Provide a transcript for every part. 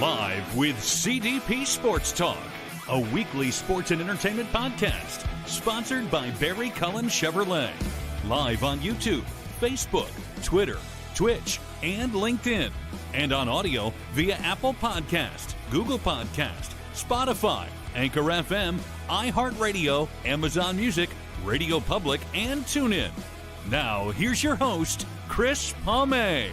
Live with CDP Sports Talk, a weekly sports and entertainment podcast sponsored by Barry Cullen Chevrolet. Live on YouTube, Facebook, Twitter, Twitch, and LinkedIn. And on audio via Apple Podcast, Google Podcast, Spotify, Anchor FM, iHeartRadio, Amazon Music, Radio Public, and TuneIn. Now, here's your host, Chris Palme.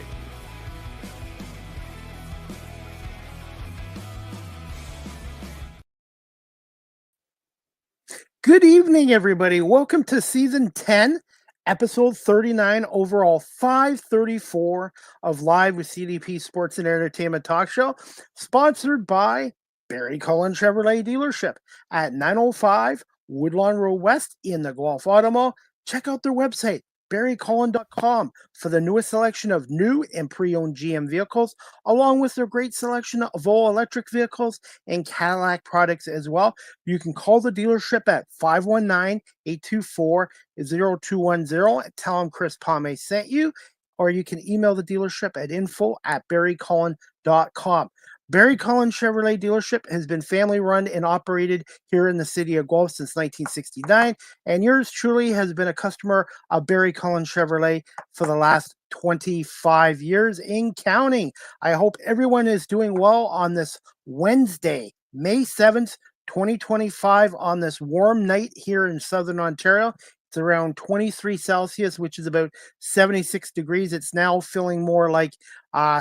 Good evening, everybody. Welcome to Season 10, Episode 39, overall 534 of Live with CDP Sports and Entertainment Talk Show, sponsored by Barry Cullen Chevrolet Dealership at 905 Woodlawn Road West in the Guelph Auto Mall. Check out their website, barrycullen.com, for the newest selection of new and pre-owned GM vehicles, along with their great selection of all electric vehicles and Cadillac products as well. You can call the dealership at 519-824-0210 and tell them Chris Palme sent you, or you can email the dealership at info@barrycullen.com. Barry Cullen Chevrolet Dealership has been family run and operated here in the city of Guelph since 1969, and yours truly has been a customer of Barry Cullen Chevrolet for the last 25 years in counting. I hope everyone is doing well on this Wednesday, May 7th, 2025, on this warm night here in Southern Ontario. It's around 23 Celsius, which is about 76 degrees. It's now feeling more like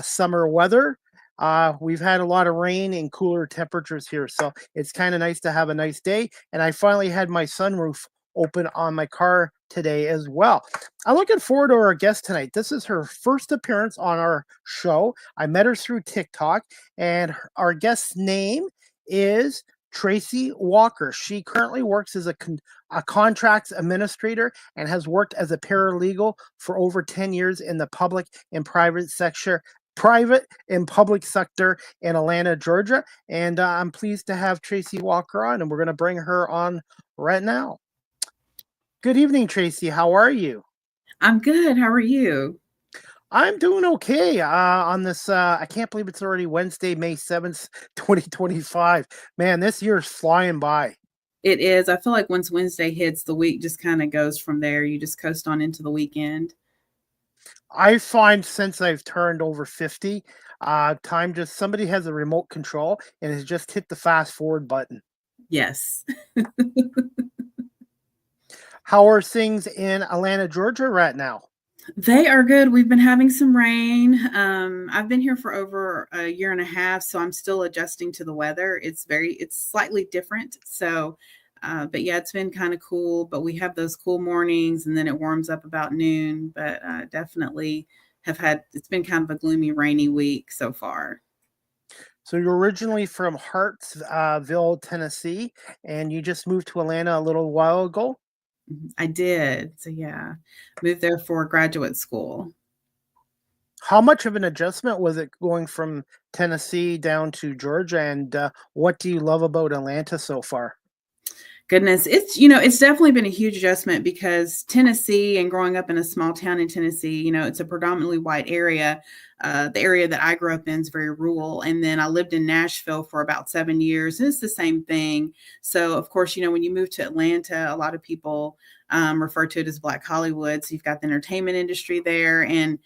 summer weather. We've had a lot of rain and cooler temperatures here, so it's kind of nice to have a nice day. And I finally had my sunroof open on my car today as well. I'm looking forward to our guest tonight. This is her first appearance on our show. I met her through TikTok, and our guest's name is Tracie Walker. She currently works as a contracts administrator and has worked as a paralegal for over 10 years in the public and private and public sector in Atlanta, Georgia. And I'm pleased to have Tracie Walker on, and we're going to bring her on right now. Good evening, Tracie. How are you? I'm good. How are you? I'm doing okay on this. I can't believe it's already Wednesday, May 7th, 2025. Man, this year's flying by. It is. I feel like once Wednesday hits, the week just kind of goes from there. You just coast on into the weekend. I find since I've turned over 50, somebody has a remote control and has just hit the fast forward button. Yes. How are things in Atlanta, Georgia right now? They are good. We've been having some rain. I've been here for over a year and a half, so I'm still adjusting to the weather. It's slightly different. So, but yeah, it's been kind of cool, but we have those cool mornings and then it warms up about noon, but definitely it's been kind of a gloomy, rainy week so far. So you're originally from Hartsville, Tennessee, and you just moved to Atlanta a little while ago? I did. So yeah, moved there for graduate school. How much of an adjustment was it going from Tennessee down to Georgia, and what do you love about Atlanta so far? Goodness, it's definitely been a huge adjustment because Tennessee, and growing up in a small town in Tennessee, it's a predominantly white area. The area that I grew up in is very rural. And then I lived in Nashville for about 7 years. And it's the same thing. So, of course, when you move to Atlanta, a lot of people refer to it as Black Hollywood. So you've got the entertainment industry there. And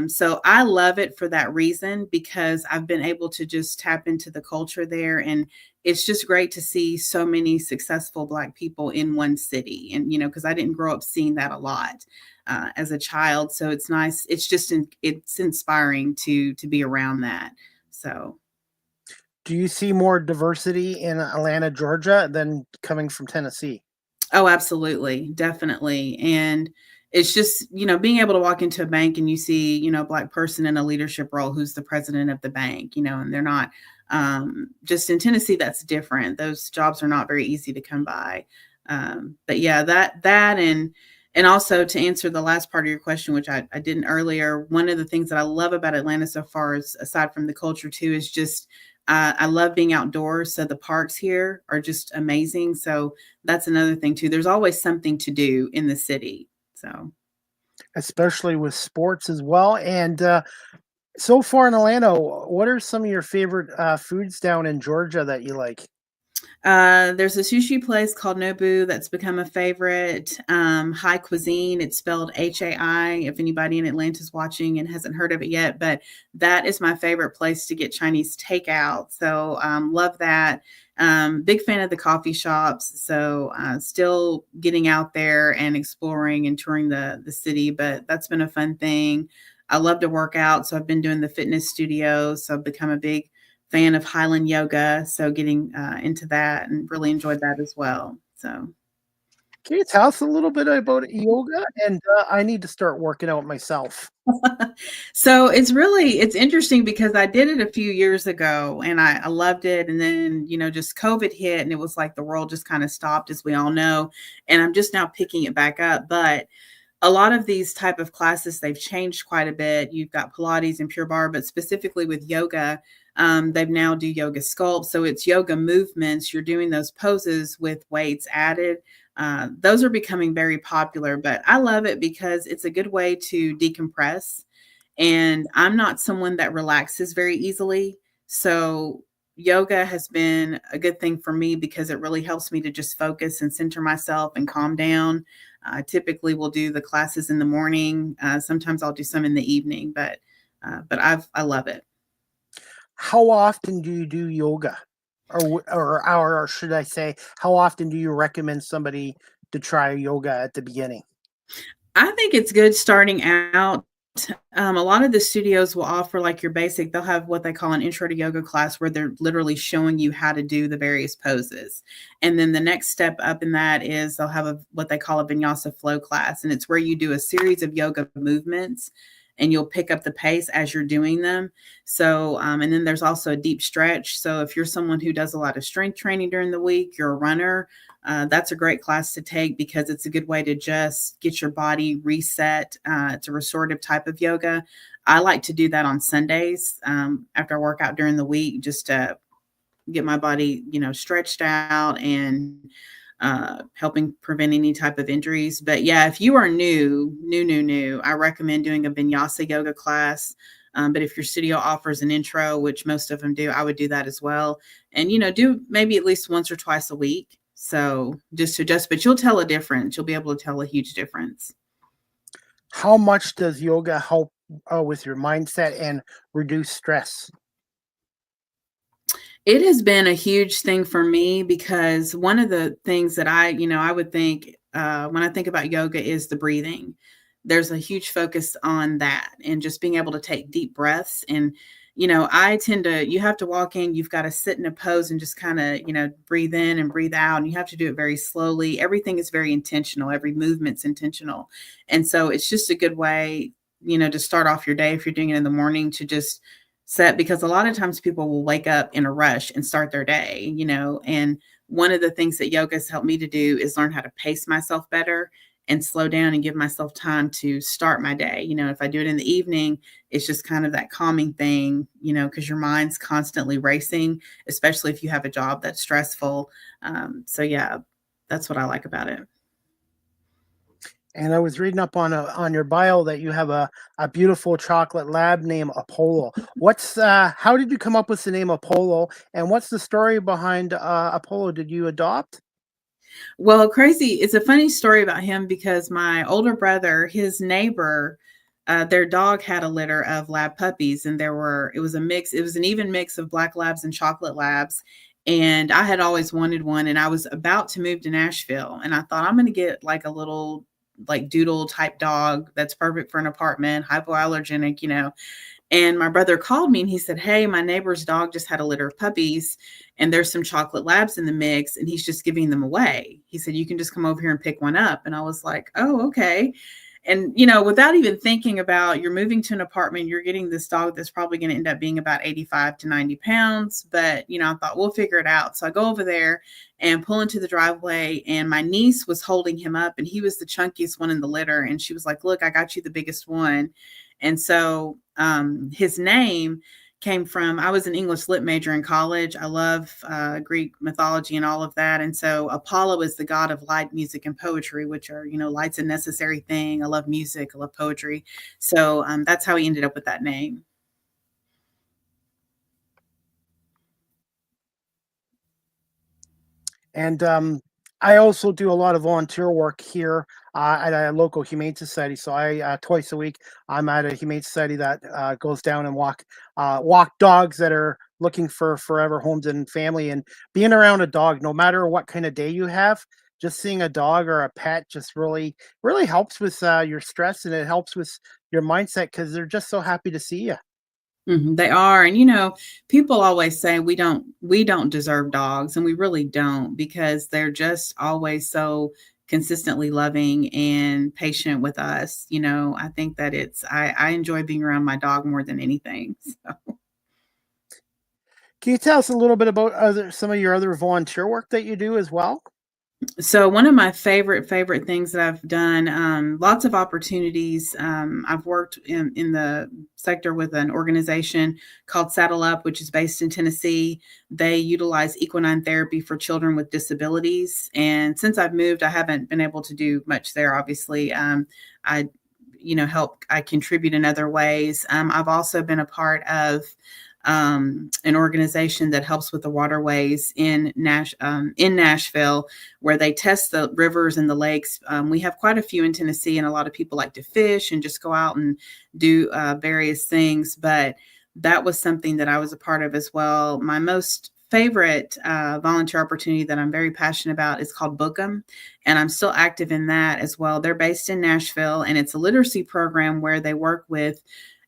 so I love it for that reason, because I've been able to just tap into the culture there. And it's just great to see so many successful Black people in one city. And, because I didn't grow up seeing that a lot as a child. So it's nice. It's just, it's inspiring to be around that. So. Do you see more diversity in Atlanta, Georgia than coming from Tennessee? Oh, absolutely. Definitely. And it's just, being able to walk into a bank and you see, a Black person in a leadership role who's the president of the bank, and they're not just in Tennessee. That's different. Those jobs are not very easy to come by. But yeah, that and also to answer the last part of your question, which I didn't earlier, one of the things that I love about Atlanta so far is, aside from the culture too, is just I love being outdoors. So the parks here are just amazing. So that's another thing too. There's always something to do in the city. So, especially with sports as well. And So far in Atlanta, what are some of your favorite foods down in Georgia that you like? There's a sushi place called Nobu that's become a favorite. High Cuisine, it's spelled HAI, if anybody in Atlanta is watching and hasn't heard of it yet, but that is my favorite place to get Chinese takeout. So love that. Big fan of the coffee shops. So still getting out there and exploring and touring the city, but that's been a fun thing. I love to work out. So I've been doing the fitness studio. So I've become a big fan of Highland yoga, so getting into that and really enjoyed that as well. So, Can you tell us a little bit about yoga? And I need to start working out myself. so it's interesting because I did it a few years ago and I loved it, and then just COVID hit and it was like the world just kind of stopped, as we all know, and I'm just now picking it back up, but. A lot of these type of classes, they've changed quite a bit. You've got Pilates and Pure Barre, but specifically with yoga, they've now do yoga sculpt. So it's yoga movements. You're doing those poses with weights added. Those are becoming very popular, but I love it because it's a good way to decompress. And I'm not someone that relaxes very easily. So yoga has been a good thing for me because it really helps me to just focus and center myself and calm down. I typically will do the classes in the morning. Sometimes I'll do some in the evening, but I love it. How often do you do yoga? Or should I say, how often do you recommend somebody to try yoga at the beginning? I think it's good starting out. A lot of the studios will offer like your basic, they'll have what they call an intro to yoga class where they're literally showing you how to do the various poses. And then the next step up in that is they'll have what they call a vinyasa flow class. And it's where you do a series of yoga movements and you'll pick up the pace as you're doing them. So, and then there's also a deep stretch. So if you're someone who does a lot of strength training during the week, you're a runner, that's a great class to take because it's a good way to just get your body reset. It's a restorative type of yoga. I like to do that on Sundays after I work out during the week, just to get my body, stretched out and helping prevent any type of injuries. But yeah, if you are new, I recommend doing a vinyasa yoga class. But if your studio offers an intro, which most of them do, I would do that as well. And, do maybe at least once or twice a week. So just to adjust, but you'll tell a difference. You'll be able to tell a huge difference. How much does yoga help with your mindset and reduce stress? It has been a huge thing for me because one of the things that I would think when I think about yoga is the breathing. There's a huge focus on that and just being able to take deep breaths. And, I tend to, you have to walk in, you've got to sit in a pose and just kind of, breathe in and breathe out. And you have to do it very slowly. Everything is very intentional. Every movement's intentional. And so it's just a good way, to start off your day if you're doing it in the morning to just set, because a lot of times people will wake up in a rush and start their day, and one of the things that yoga has helped me to do is learn how to pace myself better and slow down and give myself time to start my day. If I do it in the evening, it's just kind of that calming thing, because your mind's constantly racing, especially if you have a job that's stressful. So yeah, that's what I like about it. And I was reading up on your bio that you have a beautiful chocolate lab named Apollo. What's how did you come up with the name Apollo? And what's the story behind Apollo? Did you adopt? Well, crazy. It's a funny story about him because my older brother, his neighbor, their dog had a litter of lab puppies, and it was a mix. It was an even mix of black labs and chocolate labs. And I had always wanted one, and I was about to move to Nashville, and I thought I'm going to get like a little like doodle type dog that's perfect for an apartment, hypoallergenic, And my brother called me and he said, "Hey, my neighbor's dog just had a litter of puppies and there's some chocolate labs in the mix and he's just giving them away." He said, "You can just come over here and pick one up." And I was like, "Oh, okay." And, without even thinking about, you're moving to an apartment, you're getting this dog that's probably going to end up being about 85 to 90 pounds. But, I thought we'll figure it out. So I go over there and pull into the driveway, and my niece was holding him up and he was the chunkiest one in the litter. And she was like, "Look, I got you the biggest one." And so his name came from, I was an English lit major in college. I love Greek mythology and all of that. And so Apollo is the god of light, music, and poetry, which are, light's a necessary thing. I love music. I love poetry. So that's how he ended up with that name. And I also do a lot of volunteer work here at a local humane society. So I twice a week I'm at a humane society that goes down and walk dogs that are looking for forever homes and family. And being around a dog, no matter what kind of day you have, just seeing a dog or a pet just really helps with your stress, and it helps with your mindset because they're just so happy to see you. They are. And people always say we don't deserve dogs, and we really don't, because they're just always so consistently loving and patient with us. I think that I enjoy being around my dog more than anything. So. Can you tell us a little bit about some of your other volunteer work that you do as well? So one of my favorite things that I've done, lots of opportunities. I've worked in the sector with an organization called Saddle Up, which is based in Tennessee. They utilize equine therapy for children with disabilities. And since I've moved, I haven't been able to do much there. Obviously, I I contribute in other ways. I've also been a part of an organization that helps with the waterways in Nashville, where they test the rivers and the lakes. We have quite a few in Tennessee, and a lot of people like to fish and just go out and do various things. But that was something that I was a part of as well. My most favorite volunteer opportunity that I'm very passionate about is called Bookham, and I'm still active in that as well. They're based in Nashville, and it's a literacy program where they work with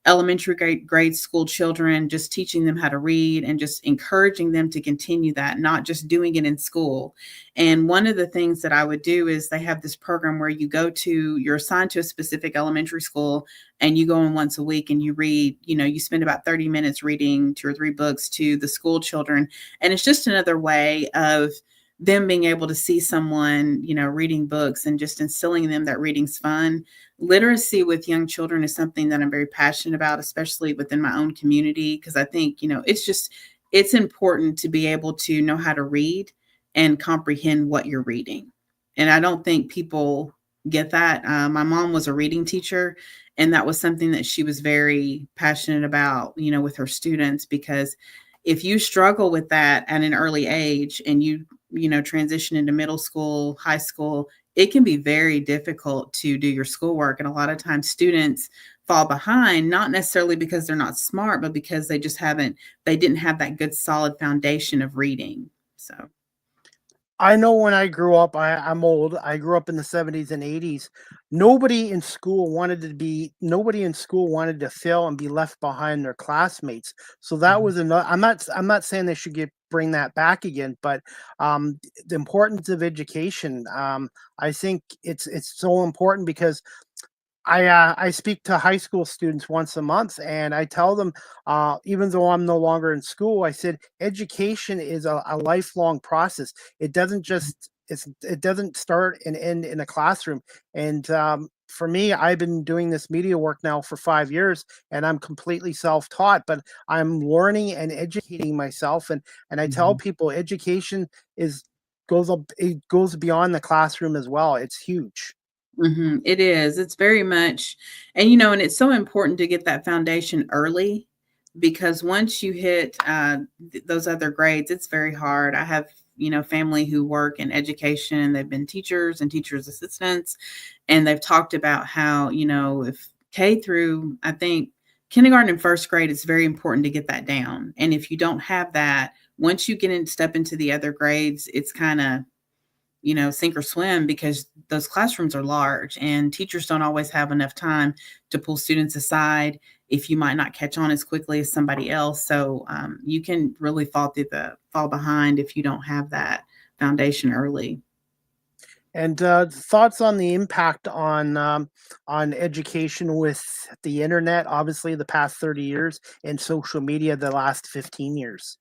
elementary grade school children, just teaching them how to read and just encouraging them to continue that, not just doing it in school. And one of the things that I would do is they have this program where you're assigned to a specific elementary school, and you go in once a week and you read, you spend about 30 minutes reading 2 or 3 books to the school children. And it's just another way of them being able to see someone, reading books and just instilling in them that reading's fun. Literacy with young children is something that I'm very passionate about, especially within my own community, because I think, it's important to be able to know how to read and comprehend what you're reading. And I don't think people get that. My mom was a reading teacher, and that was something that she was very passionate about, with her students, because if you struggle with that at an early age and you transition into middle school, high school, it can be very difficult to do your schoolwork. And a lot of times students fall behind, not necessarily because they're not smart, but because they didn't have that good solid foundation of reading. So. I know when I grew up, I'm old. I grew up in the 70s and 80s. Nobody in school wanted to fail and be left behind their classmates. So that Mhm. was another. I'm not saying they should bring that back again, but the importance of education. I think it's so important because I speak to high school students once a month, and I tell them, even though I'm no longer in school, I said education is a lifelong process. It doesn't start and end in a classroom. And for me, I've been doing this media work now for 5 years, and I'm completely self-taught, but I'm learning and educating myself. And I tell Mhm. people, education is it goes beyond the classroom as well. It's huge. It is. It's very much, and it's so important to get that foundation early, because once you hit those other grades, it's very hard. I have, family who work in education. They've been teachers and teachers assistants, and they've talked about how, if K through, I think, kindergarten and first grade, it's very important to get that down. And if you don't have that, once you step into the other grades, it's kind of, sink or swim, because those classrooms are large and teachers don't always have enough time to pull students aside if you might not catch on as quickly as somebody else. So you can really fall behind if you don't have that foundation early. And thoughts on the impact on education with the internet, obviously the past 30 years, and social media the last 15 years.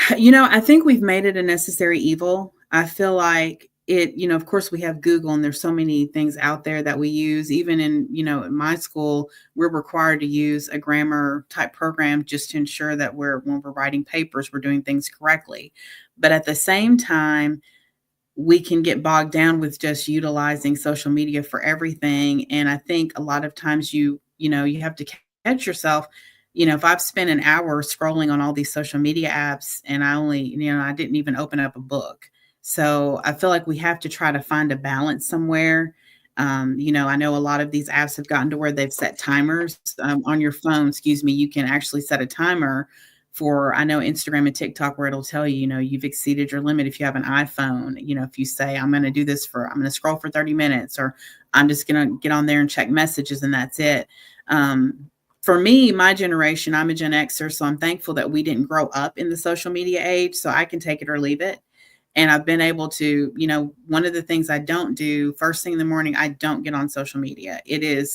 I think we've made it a necessary evil. I feel like it, of course we have Google, and there's so many things out there that we use. Even in my school, we're required to use a grammar type program just to ensure that when we're writing papers, we're doing things correctly. But at the same time, we can get bogged down with just utilizing social media for everything. And I think a lot of times you have to catch yourself. if I've spent an hour scrolling on all these social media apps and I didn't even open up a book. So I feel like we have to try to find a balance somewhere. I know a lot of these apps have gotten to where they've set timers on your phone. Excuse me. You can actually set a timer for, I know, Instagram and TikTok, where it'll tell you, you've exceeded your limit. If you have an iPhone, if you say, I'm going to scroll for 30 minutes, or I'm just going to get on there and check messages and that's it. For me, my generation, I'm a Gen Xer, so I'm thankful that we didn't grow up in the social media age, so I can take it or leave it. And I've been able to, one of the things I don't do first thing in the morning, I don't get on social media.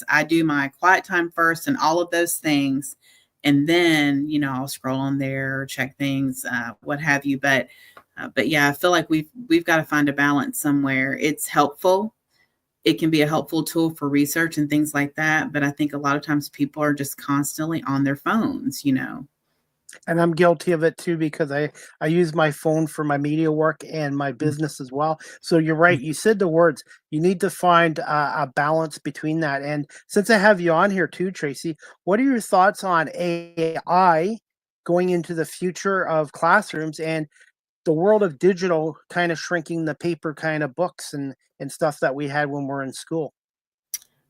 I do my quiet time first and all of those things. And then, I'll scroll on there, check things, what have you. But yeah, I feel like we've got to find a balance somewhere. It's helpful. It can be a helpful tool for research and things like that. But I think a lot of times people are just constantly on their phones. And I'm guilty of it too, because I use my phone for my media work and my business as well. So you're right. You said the words. You need to find a balance between that. And since I have you on here too, Tracie, what are your thoughts on AI going into the future of classrooms and the world of digital kind of shrinking the paper kind of books and stuff that we had when we're in school?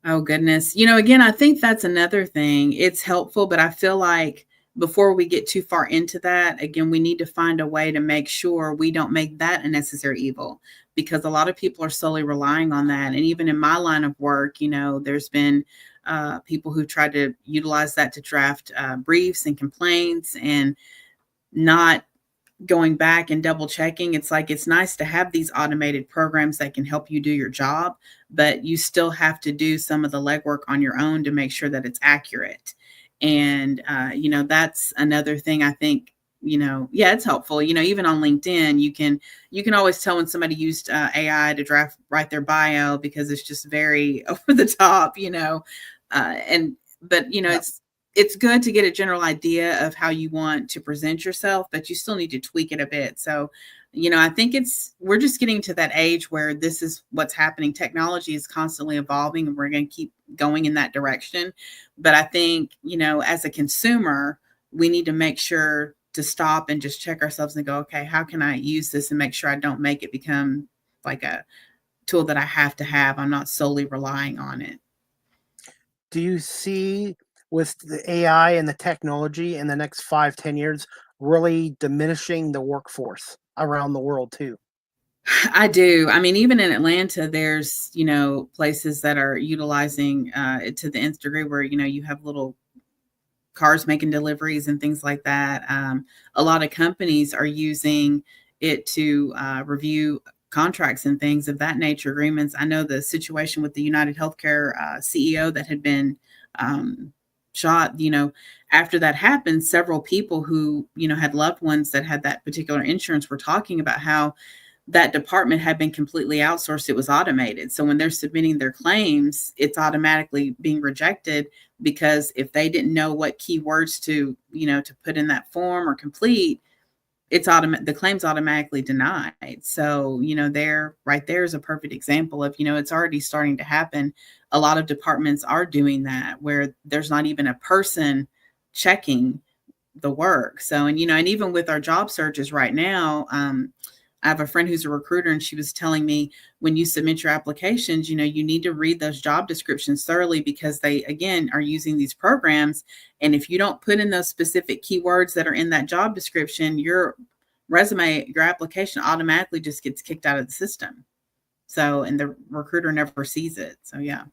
Oh, goodness. Again, I think that's another thing. It's helpful, but I feel like before we get too far into that, again, we need to find a way to make sure we don't make that a necessary evil, because a lot of people are solely relying on that. And even in my line of work, there's been people who tried to utilize that to draft briefs and complaints and not going back and double checking. It's like, it's nice to have these automated programs that can help you do your job, but you still have to do some of the legwork on your own to make sure that it's accurate. And, that's another thing I think, yeah, it's helpful. Even on LinkedIn, you can always tell when somebody used AI to write their bio, because it's just very over the top, but Yeah. it's good to get a general idea of how you want to present yourself, but you still need to tweak it a bit. So, I think we're just getting to that age where this is what's happening. Technology is constantly evolving and we're going to keep going in that direction. But I think, as a consumer, we need to make sure to stop and just check ourselves and go, okay, how can I use this and make sure I don't make it become like a tool that I have to have? I'm not solely relying on it. Do you see with the AI and the technology in the next 5, 10 years really diminishing the workforce around the world too? I do. I mean, even in Atlanta, there's, places that are utilizing it to the nth degree where, you have little cars making deliveries and things like that. A lot of companies are using it to review contracts and things of that nature, agreements. I know the situation with the United Healthcare CEO that had been shot, after that happened, several people who, had loved ones that had that particular insurance were talking about how that department had been completely outsourced. It was automated. So when they're submitting their claims, it's automatically being rejected, because if they didn't know what keywords to put in that form or complete, the claim's automatically denied. So, there is a perfect example of, it's already starting to happen. A lot of departments are doing that, where there's not even a person checking the work. So, and even with our job searches right now, I have a friend who's a recruiter, and she was telling me, when you submit your applications, you need to read those job descriptions thoroughly, because they, again, are using these programs. And if you don't put in those specific keywords that are in that job description, your application automatically just gets kicked out of the system. So, and the recruiter never sees it. So, yeah.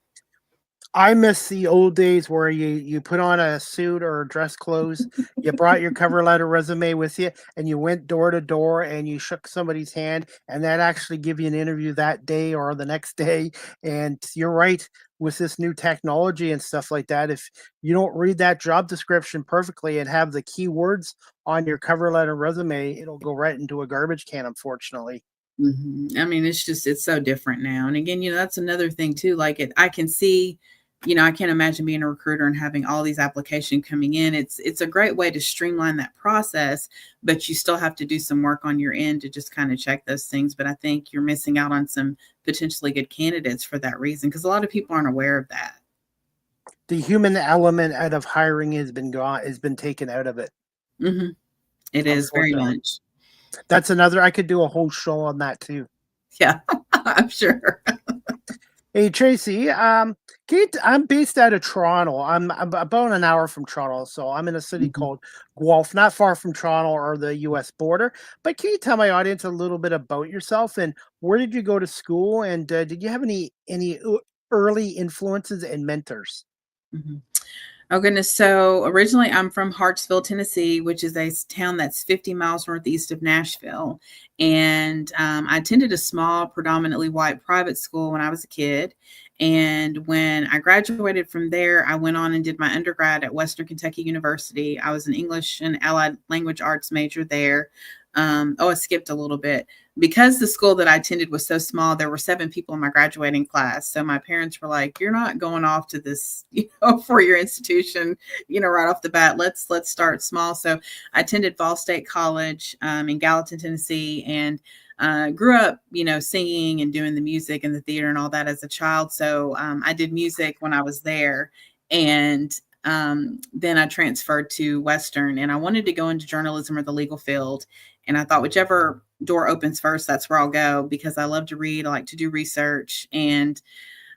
I miss the old days where you put on a suit or dress clothes, you brought your cover letter resume with you, and you went door to door and you shook somebody's hand, and that actually give you an interview that day or the next day. And you're right, with this new technology and stuff like that, if you don't read that job description perfectly and have the keywords on your cover letter resume, it'll go right into a garbage can, unfortunately. I mean, it's so different now. And again, that's another thing too. Like I can see, I can't imagine being a recruiter and having all these applications coming in. It's a great way to streamline that process, but you still have to do some work on your end to just kind of check those things. But I think you're missing out on some potentially good candidates for that reason, because a lot of people aren't aware of that. The human element out of hiring has been taken out of it, Hmm. It is very unfortunately. much. That's another, I could do a whole show on that too. Yeah, I'm sure. Hey Tracy, I'm based out of Toronto. I'm about an hour from Toronto, so I'm in a city Mhm. called Guelph, not far from Toronto or the U.S. border. But can you tell my audience a little bit about yourself and where did you go to school, and did you have any early influences and mentors? Mhm. Oh goodness. So originally I'm from Hartsville, Tennessee, which is a town that's 50 miles northeast of Nashville. And I attended a small, predominantly white private school when I was a kid. And when I graduated from there, I went on and did my undergrad at Western Kentucky University. I was an English and Allied Language Arts major there. I skipped a little bit because the school that I attended was so small. There were 7 people in my graduating class. So my parents were like, "You're not going off to this, 4-year institution, right off the bat. Let's start small." So I attended Ball State College in Gallatin, Tennessee, and grew up, singing and doing the music and the theater and all that as a child. So I did music when I was there, and then I transferred to Western, and I wanted to go into journalism or the legal field. And I thought whichever door opens first, that's where I'll go because I love to read. I like to do research, and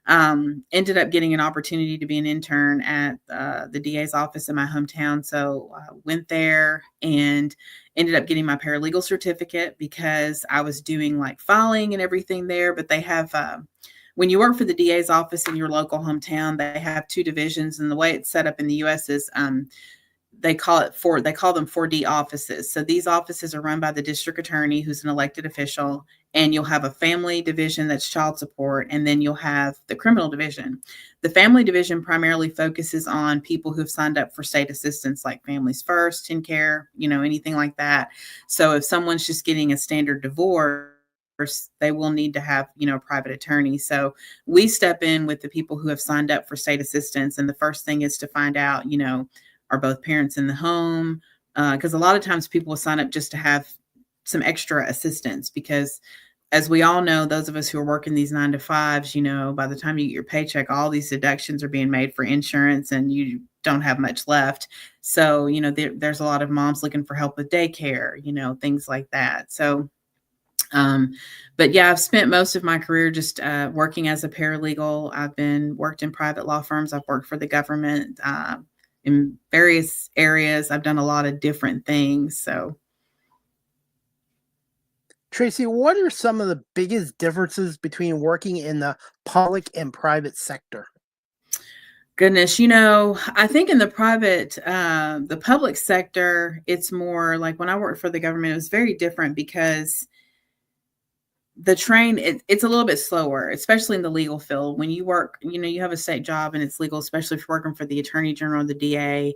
ended up getting an opportunity to be an intern at the DA's office in my hometown. So I went there and ended up getting my paralegal certificate because I was doing like filing and everything there. But they have, when you work for the DA's office in your local hometown, they have 2 divisions. And the way it's set up in the US is they call them 4D offices. So these offices are run by the district attorney, who's an elected official, and you'll have a family division that's child support, and then you'll have the criminal division. The family division primarily focuses on people who've signed up for state assistance, like Families First, TennCare, anything like that. So if someone's just getting a standard divorce, they will need to have, a private attorney. So we step in with the people who have signed up for state assistance, and the first thing is to find out, are both parents in the home? Because a lot of times people will sign up just to have some extra assistance because, as we all know, those of us who are working these 9 to 5s, by the time you get your paycheck, all these deductions are being made for insurance and you don't have much left. So, there's a lot of moms looking for help with daycare, things like that. So, but yeah, I've spent most of my career just working as a paralegal. Worked in private law firms. I've worked for the government in various areas. I've done a lot of different things. So, Tracy, what are some of the biggest differences between working in the public and private sector? goodness, I think in the public sector, it's more like when I worked for the government, it was very different because it's a little bit slower, especially in the legal field. When you work, you have a state job and it's legal, especially if you're working for the attorney general or the DA.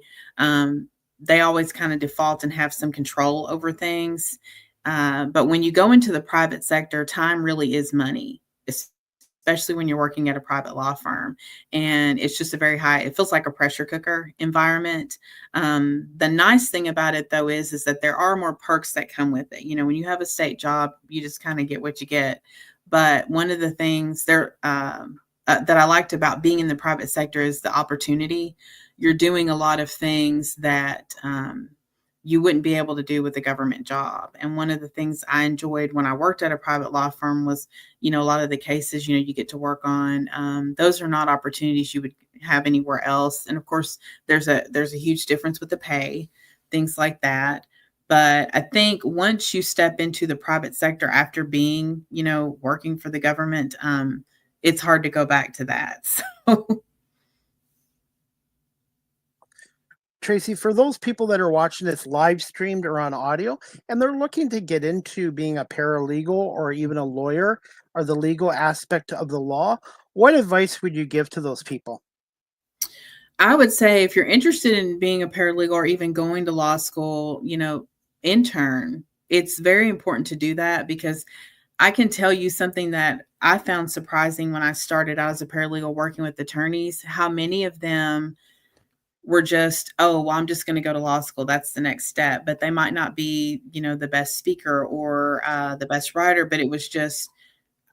They always kind of default and have some control over things. But when you go into the private sector, time really is money, especially when you're working at a private law firm. And it's just it feels like a pressure cooker environment. The nice thing about it, though, is that there are more perks that come with it. When you have a state job, you just kind of get what you get. But one of the things that I liked about being in the private sector is the opportunity. You're doing a lot of things that you wouldn't be able to do with a government job. And one of the things I enjoyed when I worked at a private law firm was, a lot of the cases, you get to work on. Those are not opportunities you would have anywhere else. And of course, there's a huge difference with the pay, things like that. But I think once you step into the private sector after being, working for the government, it's hard to go back to that. So. Tracy, for those people that are watching this live streamed or on audio, and they're looking to get into being a paralegal or even a lawyer or the legal aspect of the law, what advice would you give to those people? I would say if you're interested in being a paralegal or even going to law school, intern, it's very important to do that because I can tell you something that I found surprising when I started out as a paralegal working with attorneys, how many of them were just, "Oh, well, I'm just going to go to law school. That's the next step." But they might not be, the best speaker or the best writer, but it was just,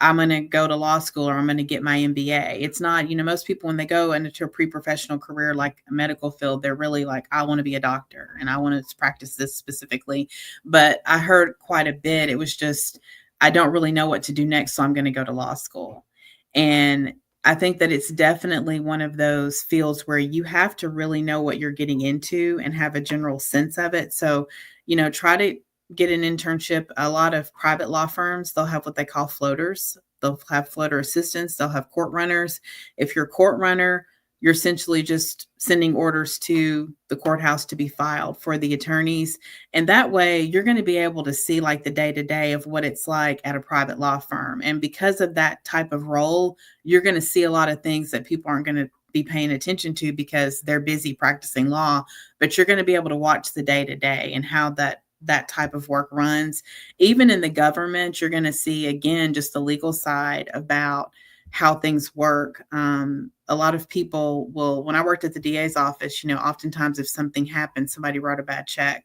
I'm going to go to law school or I'm going to get my MBA. It's not, most people, when they go into a pre-professional career, like a medical field, they're really like, I want to be a doctor and I want to practice this specifically. But I heard quite a bit. It was just, I don't really know what to do next, so I'm going to go to law school. And I think that it's definitely one of those fields where you have to really know what you're getting into and have a general sense of it. So, try to get an internship. A lot of private law firms, they'll have what they call floaters. They'll have floater assistants. They'll have court runners. If you're a court runner, you're essentially just sending orders to the courthouse to be filed for the attorneys. And that way you're going to be able to see like the day-to-day of what it's like at a private law firm. And because of that type of role, you're going to see a lot of things that people aren't going to be paying attention to because they're busy practicing law, but you're going to be able to watch the day-to-day and how that type of work runs. Even in the government, you're going to see, again, just the legal side about how things work. A lot of people will, when I worked at the DA's office, oftentimes if something happened, somebody wrote a bad check,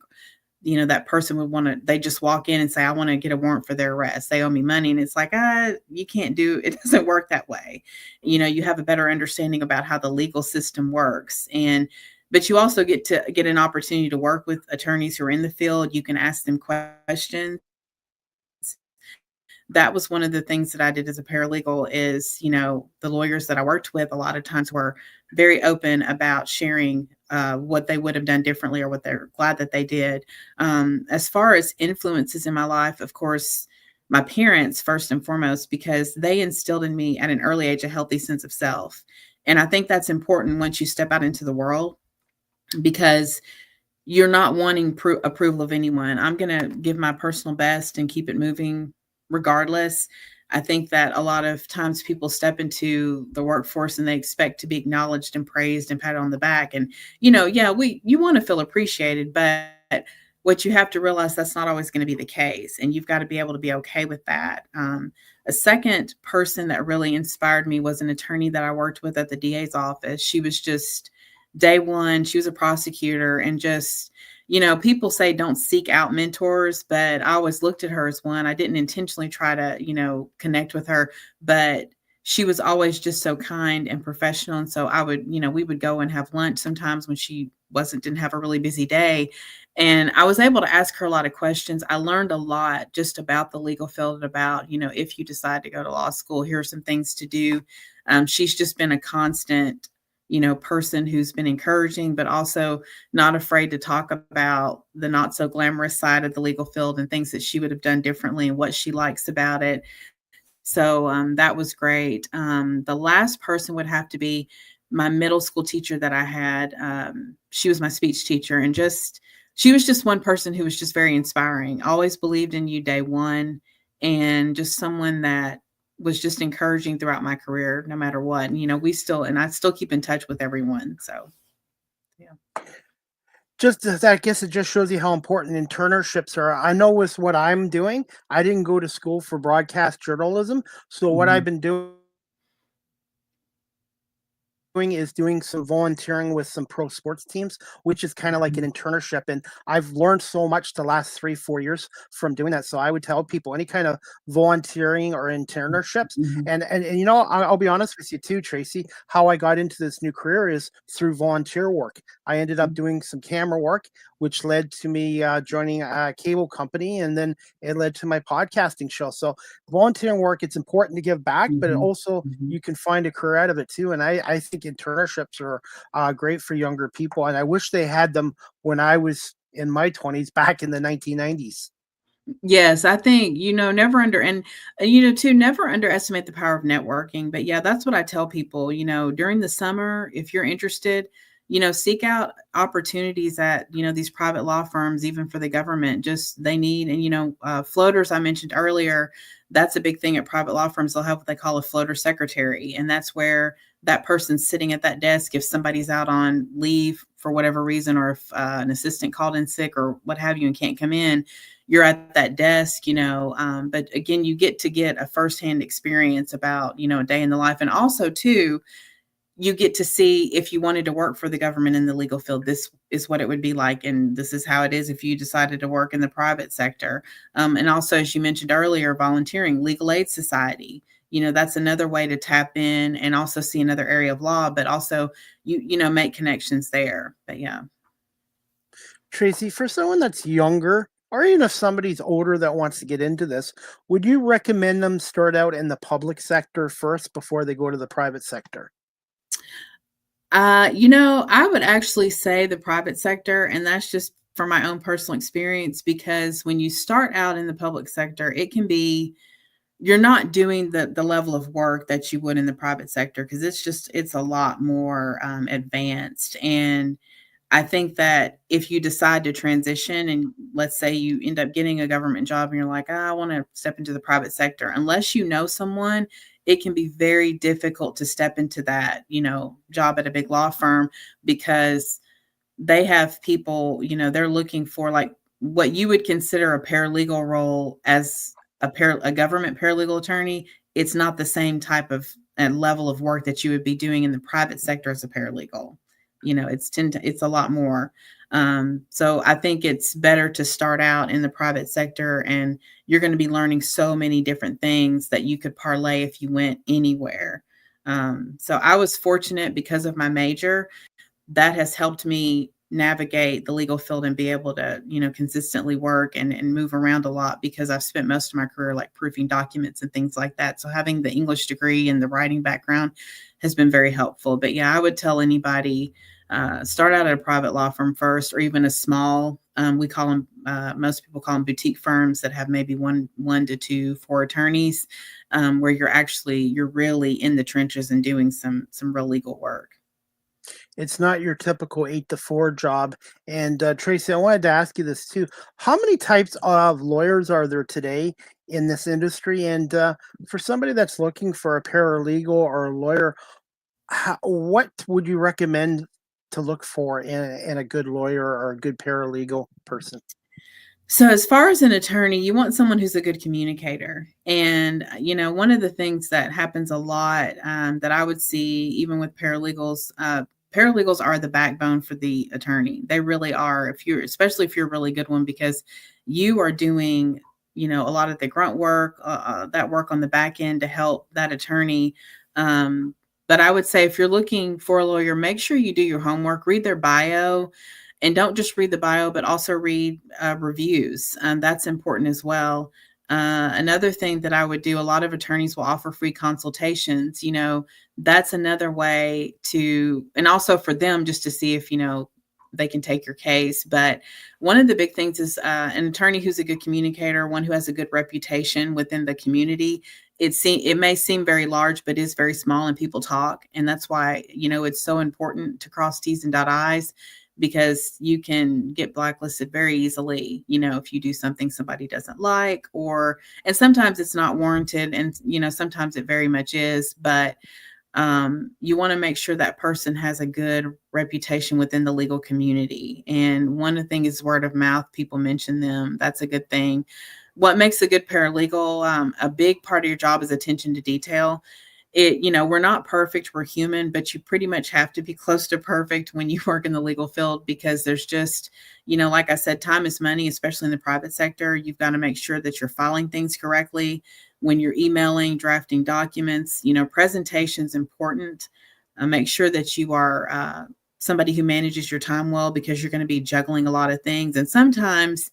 that person would they just walk in and say, I want to get a warrant for their arrest. They owe me money. And it's like, you can't it doesn't work that way. You have a better understanding about how the legal system works. But you also get an opportunity to work with attorneys who are in the field. You can ask them questions. That was one of the things that I did as a paralegal is, the lawyers that I worked with a lot of times were very open about sharing what they would have done differently or what they're glad that they did. As far as influences in my life, of course, my parents, first and foremost, because they instilled in me at an early age a healthy sense of self. And I think that's important once you step out into the world, because you're not wanting approval of anyone. I'm going to give my personal best and keep it moving regardless. I think that a lot of times people step into the workforce and they expect to be acknowledged and praised and patted on the back. And, you want to feel appreciated, but what you have to realize, that's not always going to be the case. And you've got to be able to be okay with that. A second person that really inspired me was an attorney that I worked with at the DA's office. She was just day one, she was a prosecutor, and just, people say don't seek out mentors, but I always looked at her as one. I didn't intentionally try to, connect with her, but she was always just so kind and professional. And so we would go and have lunch sometimes when she didn't have a really busy day. And I was able to ask her a lot of questions. I learned a lot just about the legal field and about, if you decide to go to law school, here are some things to do. She's just been a constant person who's been encouraging, but also not afraid to talk about the not so glamorous side of the legal field and things that she would have done differently and what she likes about it. So that was great. The last person would have to be my middle school teacher that I had. She was my speech teacher, and she was just one person who was just very inspiring. Always believed in you day one, and just someone that was just encouraging throughout my career, no matter what. And I still keep in touch with everyone. So, yeah. I guess it just shows you how important internships are. I know with what I'm doing, I didn't go to school for broadcast journalism. So what I've been doing is doing some volunteering with some pro sports teams, which is kind of like an internship. And I've learned so much the last 3-4 years from doing that. So I would tell people any kind of volunteering or internships. And I'll be honest with you too, Tracie, how I got into this new career is through volunteer work. I ended up doing some camera work, which led to me joining a cable company, and then it led to my podcasting show. So volunteering work, it's important to give back, but it also you can find a career out of it too. And I think internships are great for younger people, and I wish they had them when I was in my 20s back in the 1990s. Yes, I think, never underestimate the power of networking. But yeah, that's what I tell people, during the summer, if you're interested, seek out opportunities at, these private law firms, even for the government. Just they need, and, floaters I mentioned earlier, that's a big thing at private law firms. They'll have what they call a floater secretary. And that's where that person's sitting at that desk if somebody's out on leave for whatever reason, or if an assistant called in sick or what have you and can't come in, you're at that desk, but again, you get a firsthand experience about, a day in the life. And also too, you get to see, if you wanted to work for the government in the legal field, this is what it would be like. And this is how it is if you decided to work in the private sector. And also, as you mentioned earlier, volunteering, legal aid society, that's another way to tap in and also see another area of law, but also, make connections there. But yeah. Tracie, for someone that's younger, or even if somebody's older that wants to get into this, would you recommend them start out in the public sector first before they go to the private sector? I would actually say the private sector, and that's just from my own personal experience, because when you start out in the public sector, it can be, you're not doing the level of work that you would in the private sector, because it's a lot more advanced. And I think that if you decide to transition, and let's say you end up getting a government job and you're like, I want to step into the private sector, unless you know someone, it can be very difficult to step into that, job at a big law firm, because they have people, they're looking for like what you would consider a paralegal role as a government paralegal attorney. It's not the same type of level of work that you would be doing in the private sector as a paralegal. It's a lot more. So I think it's better to start out in the private sector, and you're going to be learning so many different things that you could parlay if you went anywhere. So I was fortunate because of my major that has helped me navigate the legal field and be able to, consistently work and move around a lot, because I've spent most of my career like proofing documents and things like that. So having the English degree and the writing background has been very helpful. But yeah, I would tell anybody, start out at a private law firm first, or even a small, we call them, most people call them boutique firms that have maybe one to two, four attorneys, where you're really in the trenches and doing some real legal work. It's not your typical 8 to 4 job. And Tracie, I wanted to ask you this too. How many types of lawyers are there today in this industry? And for somebody that's looking for a paralegal or a lawyer, what would you recommend to look for in a good lawyer or a good paralegal person? So as far as an attorney, you want someone who's a good communicator. And, one of the things that happens a lot, that I would see even with paralegals, paralegals are the backbone for the attorney. They really are, especially if you're a really good one, because you are doing, a lot of the grunt work, that work on the back end to help that attorney. But I would say, if you're looking for a lawyer, make sure you do your homework, read their bio, and don't just read the bio, but also read reviews. That's important as well. Another thing that I would do, a lot of attorneys will offer free consultations. That's another way to, and also for them just to see if, they can take your case. But one of the big things is an attorney who's a good communicator, one who has a good reputation within the community. It may seem very large, but is very small, and people talk. And that's why, it's so important to cross T's and dot I's, because you can get blacklisted very easily, if you do something somebody doesn't like, and sometimes it's not warranted, and, sometimes it very much is, but you want to make sure that person has a good reputation within the legal community. And one thing is word of mouth. People mention them. That's a good thing. What makes a good paralegal? A big part of your job is attention to detail. We're not perfect, we're human, but you pretty much have to be close to perfect when you work in the legal field, because there's just, like I said, time is money, especially in the private sector. You've got to make sure that you're filing things correctly when you're emailing, drafting documents. Presentation's important. Make sure that you are somebody who manages your time well, because you're going to be juggling a lot of things. And sometimes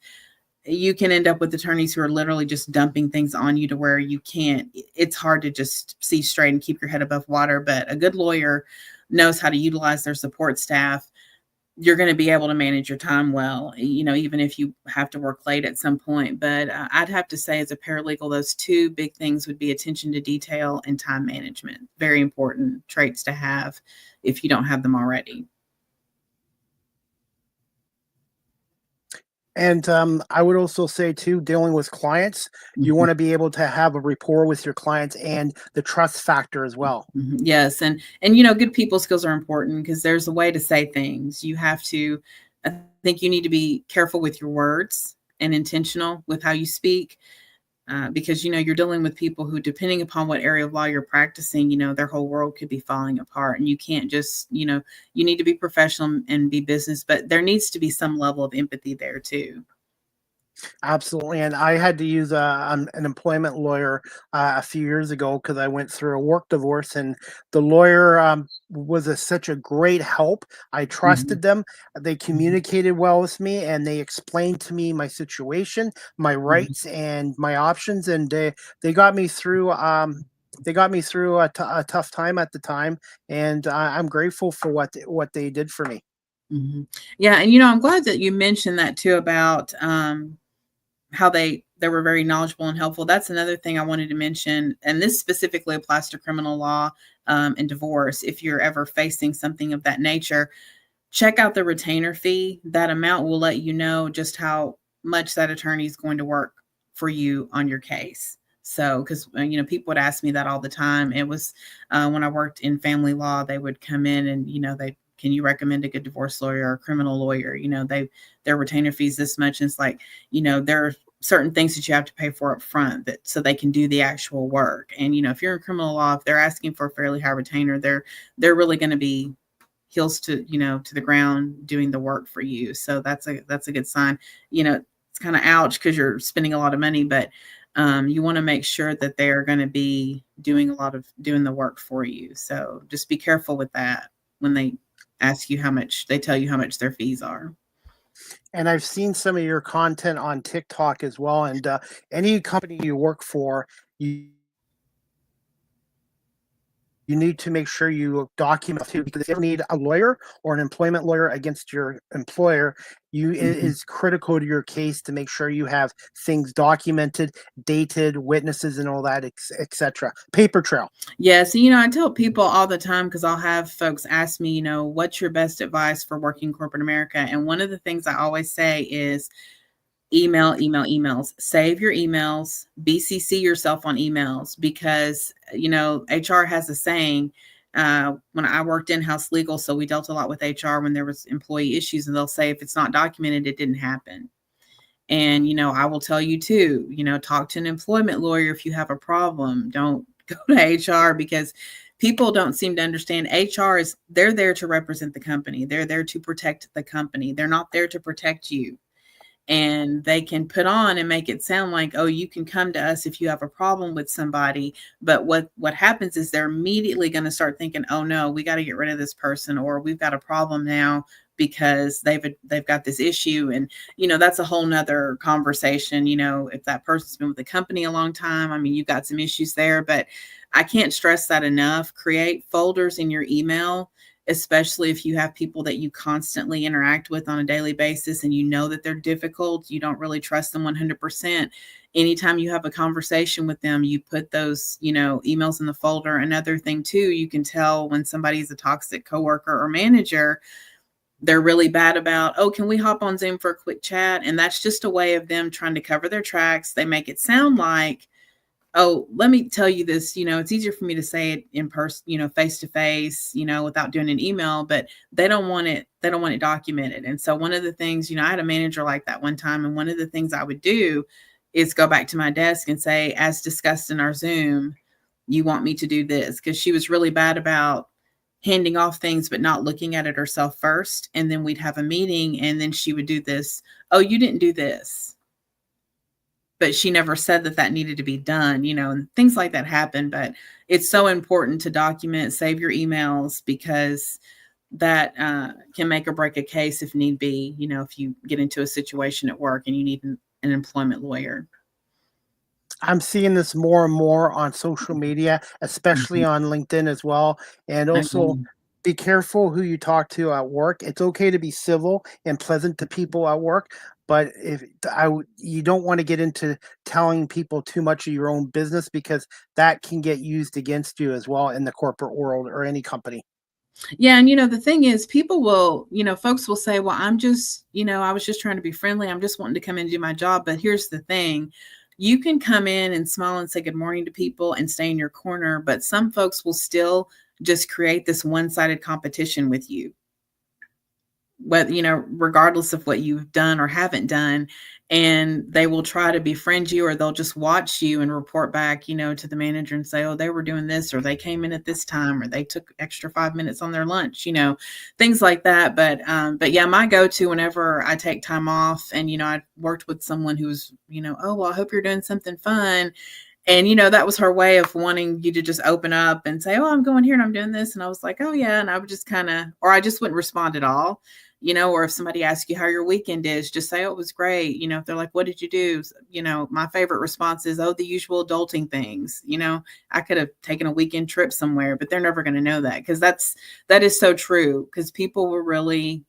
you can end up with attorneys who are literally just dumping things on you to where it's hard to just see straight and keep your head above water. But a good lawyer knows how to utilize their support staff. You're going to be able to manage your time well, even if you have to work late at some point. But I'd have to say, as a paralegal, those two big things would be attention to detail and time management. Very important traits to have if you don't have them already. And I would also say too, dealing with clients, you want to be able to have a rapport with your clients and the trust factor as well. Mm-hmm. Yes. And good people skills are important, because there's a way to say things. I think you need to be careful with your words and intentional with how you speak. because, you're dealing with people who, depending upon what area of law you're practicing, their whole world could be falling apart, and you can't just, you need to be professional and be business, but there needs to be some level of empathy there too. Absolutely. And I had to use an employment lawyer a few years ago because I went through a work divorce, and the lawyer was such a great help. I Mhm. trusted them. They communicated well with me, and they explained to me my situation, my Mhm. rights, and my options. And they got me through. They got me through a tough time at the time, and I'm grateful for what they did for me. Mhm. Yeah, and I'm glad that you mentioned that too about how they were very knowledgeable and helpful. That's another thing I wanted to mention, and this specifically applies to criminal law and divorce. If you're ever facing something of that nature, check out the retainer fee. That amount will let you know just how much that attorney is going to work for you on your case. So, because people would ask me that all the time. It was when I worked in family law, they would come in and they can you recommend a good divorce lawyer or a criminal lawyer? Their retainer fees this much. And it's like there are certain things that you have to pay for up front that so they can do the actual work. And if you're in criminal law, if they're asking for a fairly high retainer, they're really going to be heels to the ground doing the work for you. So that's a good sign. It's kind of ouch because you're spending a lot of money, but you want to make sure that they're going to be doing the work for you. So just be careful with that when they tell you how much their fees are. And I've seen some of your content on TikTok as well. And any company you work for, you need to make sure you document too, because if you ever need a lawyer or an employment lawyer against your employer, it Mhm. is critical to your case to make sure you have things documented, dated, witnesses, and all that, etc. Paper trail. Yeah, so I tell people all the time because I'll have folks ask me, what's your best advice for working corporate America? And one of the things I always say is emails. Save your emails, BCC yourself on emails because, HR has a saying. When I worked in-house legal, so we dealt a lot with HR when there was employee issues, and they'll say, if it's not documented, it didn't happen. And, I will tell you too, talk to an employment lawyer if you have a problem. Don't go to HR because people don't seem to understand they're there to represent the company. They're there to protect the company. They're not there to protect you. And they can put on and make it sound like, oh, you can come to us if you have a problem with somebody. But what happens is they're immediately going to start thinking, oh no, we got to get rid of this person, or we've got a problem now because they've got this issue. And that's a whole nother conversation. If that person's been with the company a long time, I mean, you've got some issues there. But I can't stress that enough. Create folders in your email, especially if you have people that you constantly interact with on a daily basis and that they're difficult, you don't really trust them 100%. Anytime you have a conversation with them, you put those, emails in the folder. Another thing too, you can tell when somebody's a toxic coworker or manager, they're really bad about, oh, can we hop on Zoom for a quick chat? And that's just a way of them trying to cover their tracks. They make it sound like, oh, let me tell you this, it's easier for me to say it in person, face to face, without doing an email, but they don't want it documented. And so one of the things, I had a manager like that one time. And one of the things I would do is go back to my desk and say, as discussed in our Zoom, you want me to do this? Because she was really bad about handing off things, but not looking at it herself first. And then we'd have a meeting and then she would do this. Oh, you didn't do this, but she never said that needed to be done, and things like that happen. But it's so important to document, save your emails, because that can make or break a case if need be, if you get into a situation at work and you need an employment lawyer. I'm seeing this more and more on social media, especially Mhm. on LinkedIn as well. And I also agree. be careful who you talk to at work. It's okay to be civil and pleasant to people at work, but you don't want to get into telling people too much of your own business because that can get used against you as well in the corporate world or any company. Yeah, and the thing is, people will, folks will say, well, I'm just, I was just trying to be friendly. I'm just wanting to come in and do my job. But here's the thing. You can come in and smile and say good morning to people and stay in your corner, but some folks will still just create this one-sided competition with you. whether, regardless of what you've done or haven't done, and they will try to befriend you, or they'll just watch you and report back, to the manager and say, oh, they were doing this, or they came in at this time, or they took extra 5 minutes on their lunch, things like that. But yeah, my go-to whenever I take time off, and, I worked with someone who's, oh, well, I hope you're doing something fun. And, that was her way of wanting you to just open up and say, oh, I'm going here and I'm doing this. And I was like, oh, yeah. And I would just or I just wouldn't respond at all, or if somebody asks you how your weekend is, just say, oh, it was great. If they're like, what did you do? My favorite response is, oh, the usual adulting things. I could have taken a weekend trip somewhere, but they're never going to know that, because that is so true, because people will really,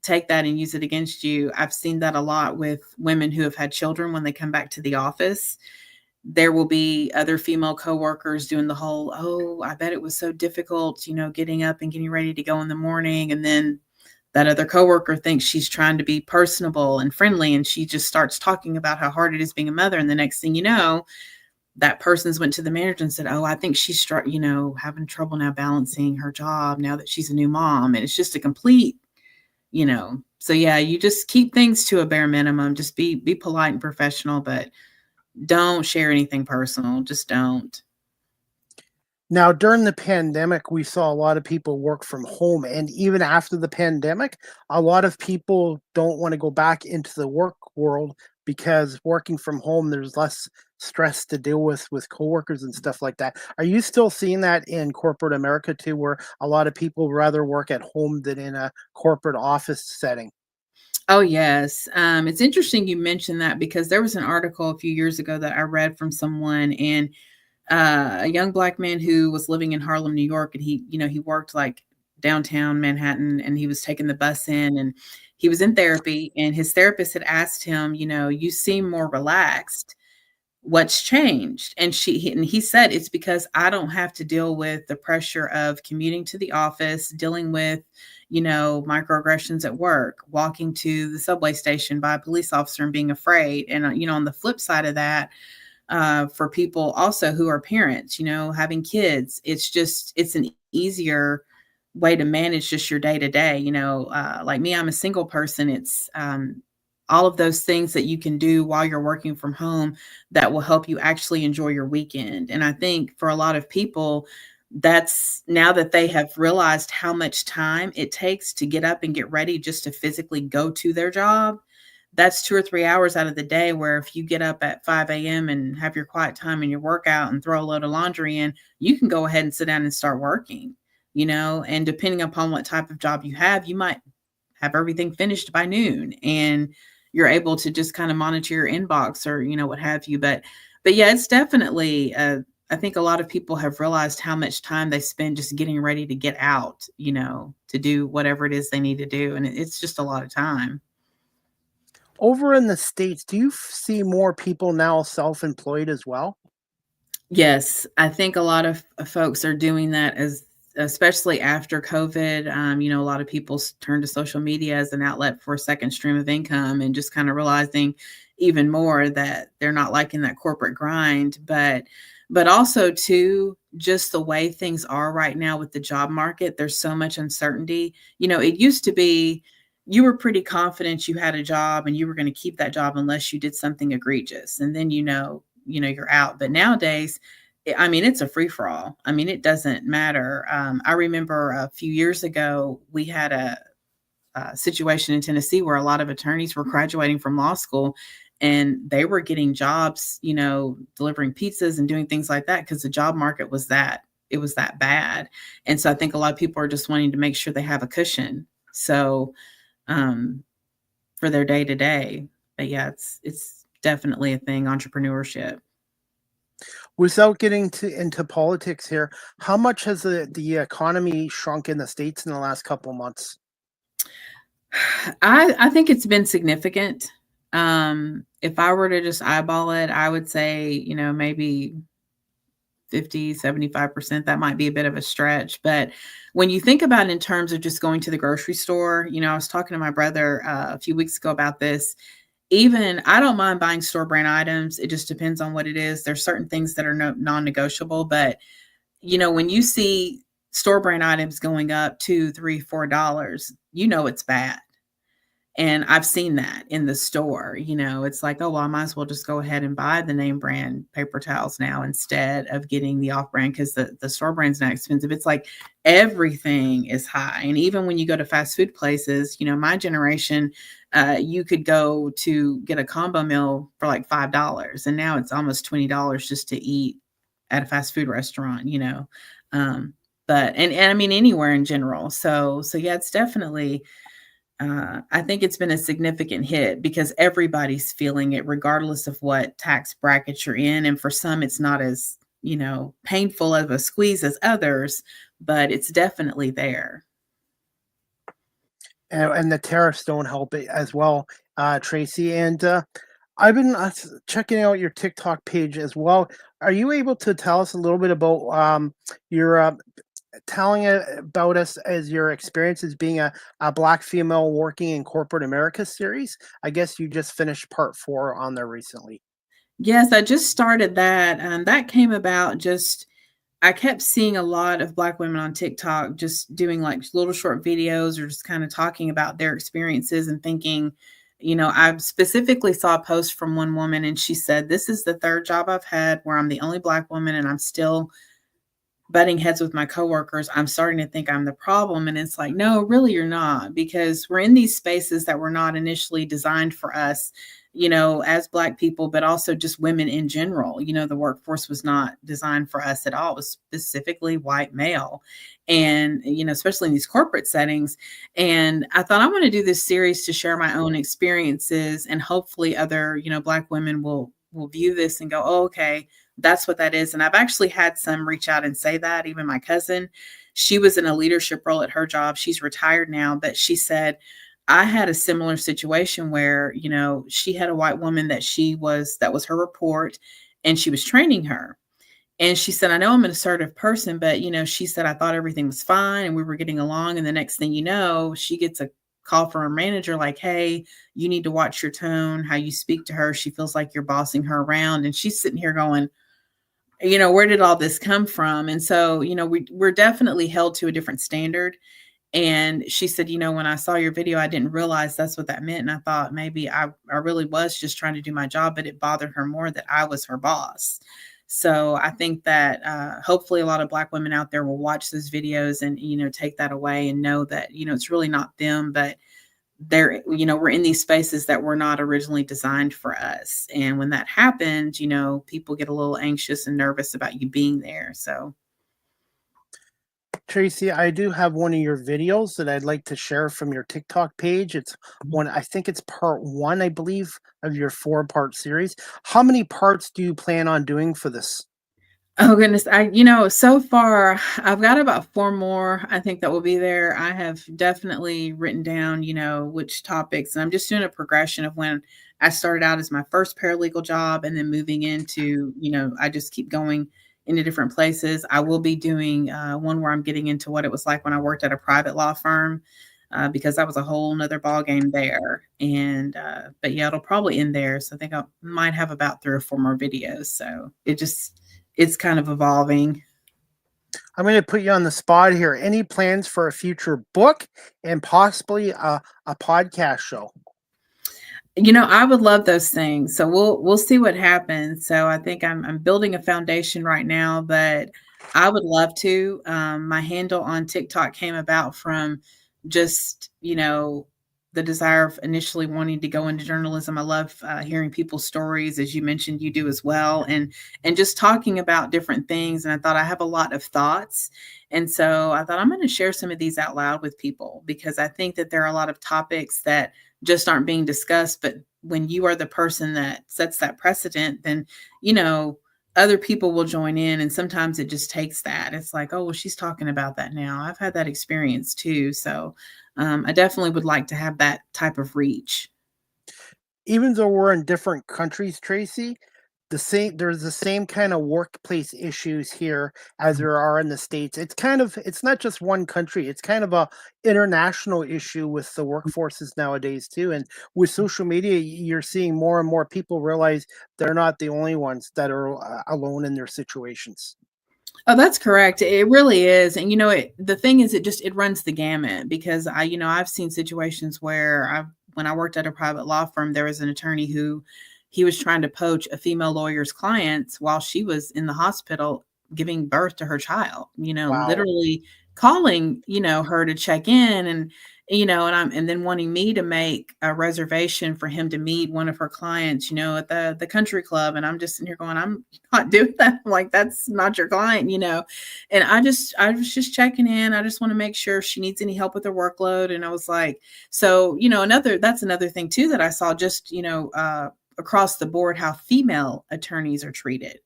take that and use it against you. I've seen that a lot with women who have had children. When they come back to the office, there will be other female coworkers doing the whole, oh, I bet it was so difficult, getting up and getting ready to go in the morning. And then that other coworker thinks she's trying to be personable and friendly, and she just starts talking about how hard it is being a mother. And the next thing you know, that person's went to the manager and said, oh, I think she's having trouble now balancing her job now that she's a new mom. And it's just a complete, so yeah, you just keep things to a bare minimum. Just be polite and professional, but don't share anything personal. Just don't. Now, during the pandemic, we saw a lot of people work from home. And even after the pandemic, a lot of people don't want to go back into the work world, because working from home, there's less stress to deal with coworkers and stuff like that. Are you still seeing that in corporate America too, where a lot of people rather work at home than in a corporate office setting? Oh, yes. It's interesting you mentioned that, because there was an article a few years ago that I read from someone, and a young Black man who was living in Harlem, New York, and he worked like downtown Manhattan, and he was taking the bus in, and he was in therapy, and his therapist had asked him, you seem more relaxed. What's changed? And he said, it's because I don't have to deal with the pressure of commuting to the office, dealing with, microaggressions at work, walking to the subway station by a police officer and being afraid. And, on the flip side of that, for people also who are parents, having kids, it's an easier way to manage just your day to day. Like me, I'm a single person. It's all of those things that you can do while you're working from home that will help you actually enjoy your weekend. And I think for a lot of people, that's now that they have realized how much time it takes to get up and get ready just to physically go to their job. That's 2 or 3 hours out of the day, where if you get up at 5 a.m. and have your quiet time and your workout and throw a load of laundry in, you can go ahead and sit down and start working, and depending upon what type of job you have, you might have everything finished by noon, and you're able to just kind of monitor your inbox, or, what have you. But yeah, it's definitely, I think a lot of people have realized how much time they spend just getting ready to get out, to do whatever it is they need to do. And it's just a lot of time. Over in the States, do you see more people now self-employed as well? Yes, I think a lot of folks are doing that, especially after COVID. A lot of people turn to social media as an outlet for a second stream of income, and just kind of realizing even more that they're not liking that corporate grind. But also too, just the way things are right now with the job market, there's so much uncertainty. It used to be you were pretty confident you had a job and you were going to keep that job unless you did something egregious. And then, you're out. But nowadays, it's a free for all. It doesn't matter. I remember a few years ago, we had a situation in Tennessee where a lot of attorneys were graduating from law school, and they were getting jobs, delivering pizzas and doing things like that, because the job market was that bad. And so I think a lot of people are just wanting to make sure they have a cushion. So, for their day to day. But yeah, it's definitely a thing, entrepreneurship. Without getting into politics here, how much has the economy shrunk in the States in the last couple of months? I think it's been significant. If I were to just eyeball it, I would say, maybe 50, 75%. That might be a bit of a stretch. But when you think about it in terms of just going to the grocery store, I was talking to my brother a few weeks ago about this. Even I don't mind buying store brand items. It just depends on what it is. There's certain things that are non-negotiable. But, when you see store brand items going up $2, $3, $4, it's bad. And I've seen that in the store. It's like, oh, well, I might as well just go ahead and buy the name brand paper towels now instead of getting the off brand, because the store brand's not expensive. It's like everything is high. And even when you go to fast food places, my generation, you could go to get a combo meal for like $5. And now it's almost $20 just to eat at a fast food restaurant, but I mean anywhere in general. So yeah, it's definitely, I think it's been a significant hit because everybody's feeling it regardless of what tax bracket you're in. And for some, it's not as, painful of a squeeze as others, but it's definitely there. And the tariffs don't help it as well, Tracie. And I've been checking out your TikTok page as well. Are you able to tell us a little bit about your telling about us as your experience as being a Black female working in corporate America series? I guess you just finished part 4 on there recently. Yes, I just started that. That came about I kept seeing a lot of Black women on TikTok just doing like little short videos or just kind of talking about their experiences and thinking, I specifically saw a post from one woman and she said, this is the 3rd job I've had where I'm the only Black woman and I'm still butting heads with my coworkers. I'm starting to think I'm the problem. And it's like, no, really, you're not, because we're in these spaces that were not initially designed for us, as Black people, but also just women in general. The workforce was not designed for us at all. It was specifically white male. And, especially in these corporate settings. And I thought I want to do this series to share my own experiences, and hopefully other, Black women will view this and go, oh, okay, that's what that is. And I've actually had some reach out and say that. Even my cousin, she was in a leadership role at her job. She's retired now, but she said, I had a similar situation where, she had a white woman that was her report, and she was training her. And she said, I know I'm an assertive person, but, she said, I thought everything was fine and we were getting along. And the next thing you know, she gets a call from her manager like, hey, you need to watch your tone, how you speak to her. She feels like you're bossing her around. And she's sitting here going, where did all this come from? And so, we're definitely held to a different standard. And she said, when I saw your video, I didn't realize that's what that meant. And I thought maybe I really was just trying to do my job, but it bothered her more that I was her boss. So I think that hopefully a lot of Black women out there will watch those videos and, take that away and know that, it's really not them, but we're in these spaces that were not originally designed for us. And when that happens, people get a little anxious and nervous about you being there. So, Tracie, I do have one of your videos that I'd like to share from your TikTok page. It's I think it's part 1, I believe, of your 4-part series. How many parts do you plan on doing for this? oh goodness, so far I've got about 4 more. I think that will be there. I have definitely written down, which topics, and I'm just doing a progression of when I started out as my first paralegal job and then moving into, I just keep going into different places. I will be doing one where I'm getting into what it was like when I worked at a private law firm, because that was a whole nother ball game there. And but yeah, it'll probably end there. So I think I might have about 3 or 4 more videos. So it's kind of evolving. I'm going to put you on the spot here. Any plans for a future book and possibly a podcast show? I would love those things. So we'll see what happens. So I think I'm building a foundation right now, but I would love to. My handle on TikTok came about from just, the desire of initially wanting to go into journalism. I love hearing people's stories, as you mentioned, you do as well, and just talking about different things. And I thought I have a lot of thoughts, and so I thought I'm going to share some of these out loud with people, because I think that there are a lot of topics that just aren't being discussed. But when you are the person that sets that precedent, then other people will join in, and sometimes it just takes that. It's like, oh, well, she's talking about that now. I've had that experience too. So I definitely would like to have that type of reach. Even though we're in different countries, Tracie, there's the same kind of workplace issues here as there are in the States. It's not just one country. It's kind of a international issue with the workforces nowadays too. And with social media, you're seeing more and more people realize they're not the only ones that are alone in their situations. Oh, that's correct. It really is. And the thing is, it runs the gamut, because I've seen situations where when I worked at a private law firm, there was an attorney who he was trying to poach a female lawyer's clients while she was in the hospital giving birth to her child, Wow. literally calling, her to check in, and then wanting me to make a reservation for him to meet one of her clients, at the country club. And I'm just sitting here going, I'm not doing that. I'm like, that's not your client, And I was just checking in. I just want to make sure if she needs any help with her workload. And I was like, so, that's another thing too that I saw, just, across the board, how female attorneys are treated,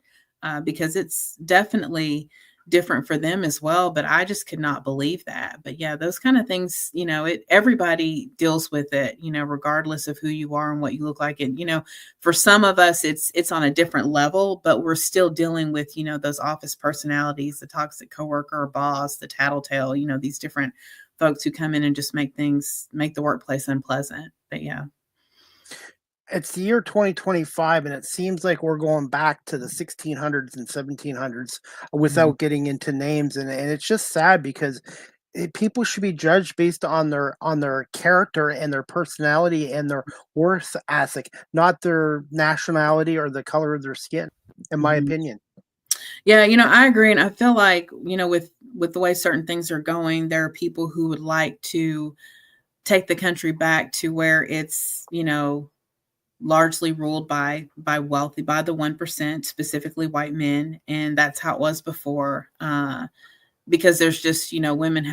because it's definitely different for them as well. But I just could not believe that. But yeah, those kind of things, everybody deals with it, regardless of who you are and what you look like. And, for some of us, it's on a different level, but we're still dealing with, those office personalities, the toxic coworker or boss, the tattletale, these different folks who come in and just make the workplace unpleasant. But yeah. It's the year 2025, and it seems like we're going back to the 1600s and 1700s Mhm. without getting into names, and it's just sad because people should be judged based on their character and their personality and their worth ethic, not their nationality or the color of their skin, in my Mhm. opinion. Yeah, I agree. And I feel like, with the way certain things are going, there are people who would like to take the country back to where it's, largely ruled by the 1%, specifically white men. And that's how it was before. Because there's just, women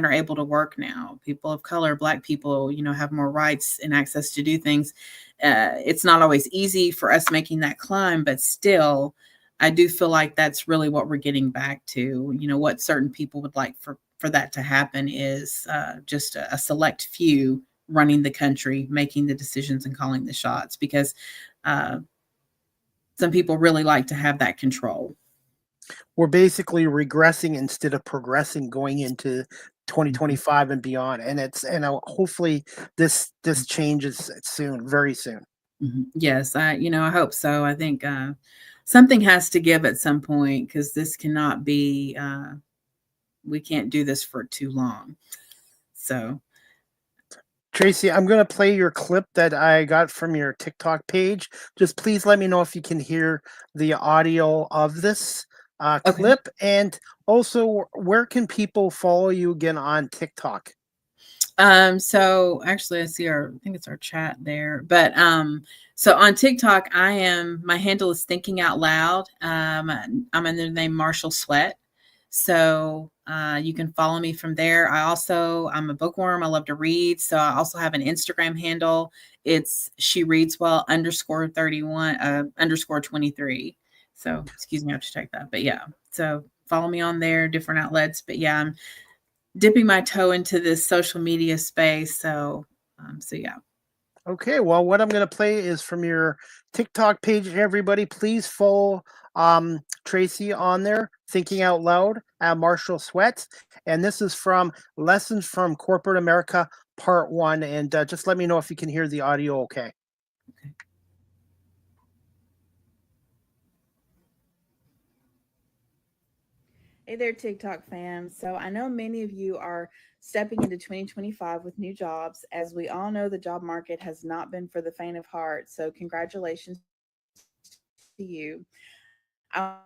are able to work now. People of color, Black people, have more rights and access to do things. It's not always easy for us making that climb, but still, I do feel like that's really what we're getting back to. What certain people would like for that to happen is, just a select few running the country, making the decisions and calling the shots, because uh, some people really like to have that control. We're basically regressing instead of progressing going into 2025 and beyond, and hopefully this changes soon, very soon. Mhm. Yes, I hope so. I think something has to give at some point, because this cannot be. We can't do this for too long. So Tracy, I'm going to play your clip that I got from your TikTok page. Just please let me know if you can hear the audio of this okay. clip. And also, where can people follow you again on TikTok? So actually, I think it's our chat there. But so on TikTok, my handle is Thinking Out Loud. I'm under the name Marshall Sweat. So you can follow me from there. I'm a bookworm. I love to read. So I also have an Instagram handle. It's She Reads Well _31 _23. So excuse me, I have to check that. But yeah, so follow me on there, different outlets. But yeah, I'm dipping my toe into this social media space. So yeah. Okay, well, what I'm going to play is from your TikTok page. Everybody, please follow Tracy on there, Thinking Out Loud at Marshall Sweat. And this is from Lessons from Corporate America, Part 1. And just let me know if you can hear the audio okay. Hey there, TikTok fam. So I know many of you are stepping into 2025 with new jobs. As we all know, the job market has not been for the faint of heart. So congratulations to you. I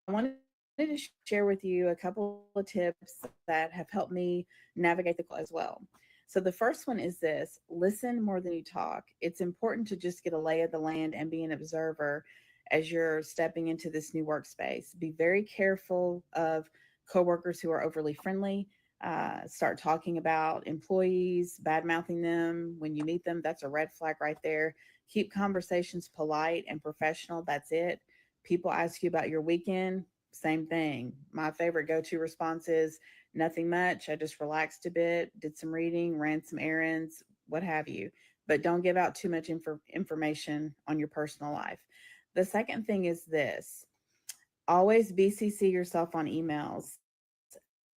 wanted to share with you a couple of tips that have helped me navigate the call as well. So the first one is this: listen more than you talk. It's important to just get a lay of the land and be an observer as you're stepping into this new workspace. Be very careful of coworkers who are overly friendly. Start talking about employees, bad mouthing them when you meet them. That's a red flag right there. Keep conversations polite and professional. That's it. People ask you about your weekend, same thing. My favorite go to response is nothing much. I just relaxed a bit, did some reading, ran some errands, what have you. But don't give out too much information on your personal life. The second thing is this: always BCC yourself on emails.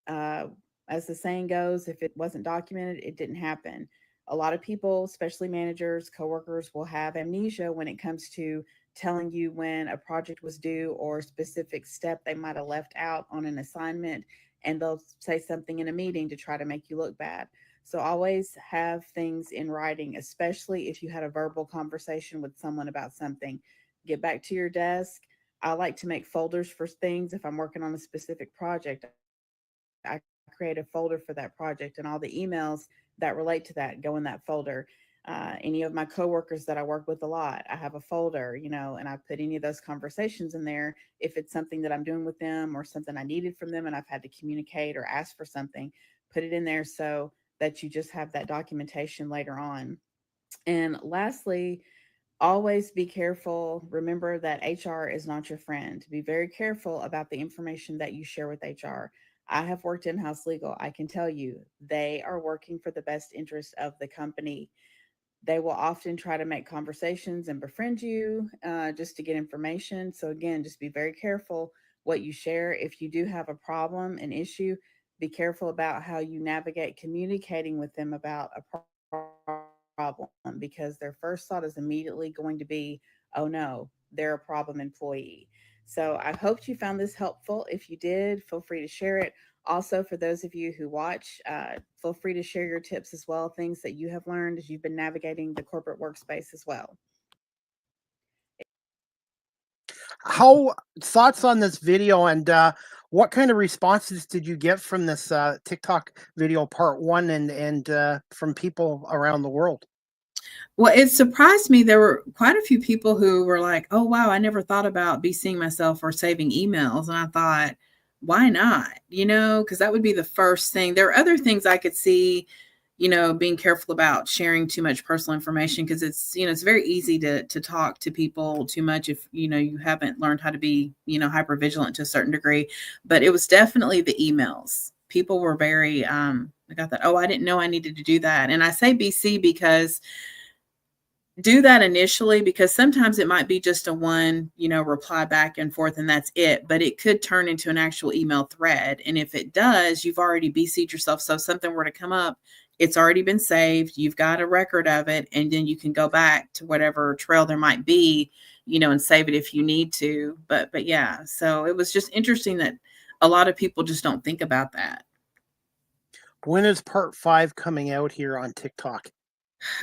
As the saying goes, if it wasn't documented, it didn't happen. A lot of people, especially managers, coworkers, will have amnesia when it comes to telling you when a project was due or a specific step they might have left out on an assignment, and they'll say something in a meeting to try to make you look bad. So always have things in writing, especially if you had a verbal conversation with someone about something. Get back to your desk. I like to make folders for things. If I'm working on a specific project, I create a folder for that project, and all the emails that relate to that go in that folder. Any of my coworkers that I work with a lot, I have a folder, and I put any of those conversations in there. If it's something that I'm doing with them or something I needed from them and I've had to communicate or ask for something, put it in there so that you just have that documentation later on. And lastly, always be careful. Remember that HR is not your friend. Be very careful about the information that you share with HR. I have worked in house legal. I can tell you they are working for the best interest of the company. They will often try to make conversations and befriend you just to get information. So, again, just be very careful what you share. If you do have a problem, an issue, be careful about how you navigate communicating with them about a problem, because their first thought is immediately going to be, oh no, they're a problem employee. So I hope you found this helpful. If you did, feel free to share it. Also, for those of you who watch, feel free to share your tips as well, things that you have learned as you've been navigating the corporate workspace as well. How thoughts on this video, and what kind of responses did you get from this TikTok video part one, and from people around the world? Well, it surprised me. There were quite a few people who were like, "Oh, wow, I never thought about BCing myself or saving emails." And I thought, why not? Because that would be the first thing. There are other things I could see, being careful about sharing too much personal information, because it's very easy to talk to people too much if, you haven't learned how to be, hyper vigilant to a certain degree. But it was definitely the emails. People were very, I got that, oh, I didn't know I needed to do that. And I say BC because do that initially, because sometimes it might be just a one, reply back and forth and that's it, but it could turn into an actual email thread. And if it does, you've already BC'd yourself. So if something were to come up, it's already been saved. You've got a record of it, and then you can go back to whatever trail there might be, and save it if you need to. But yeah, so it was just interesting that a lot of people just don't think about that. When is part 5 coming out here on TikTok?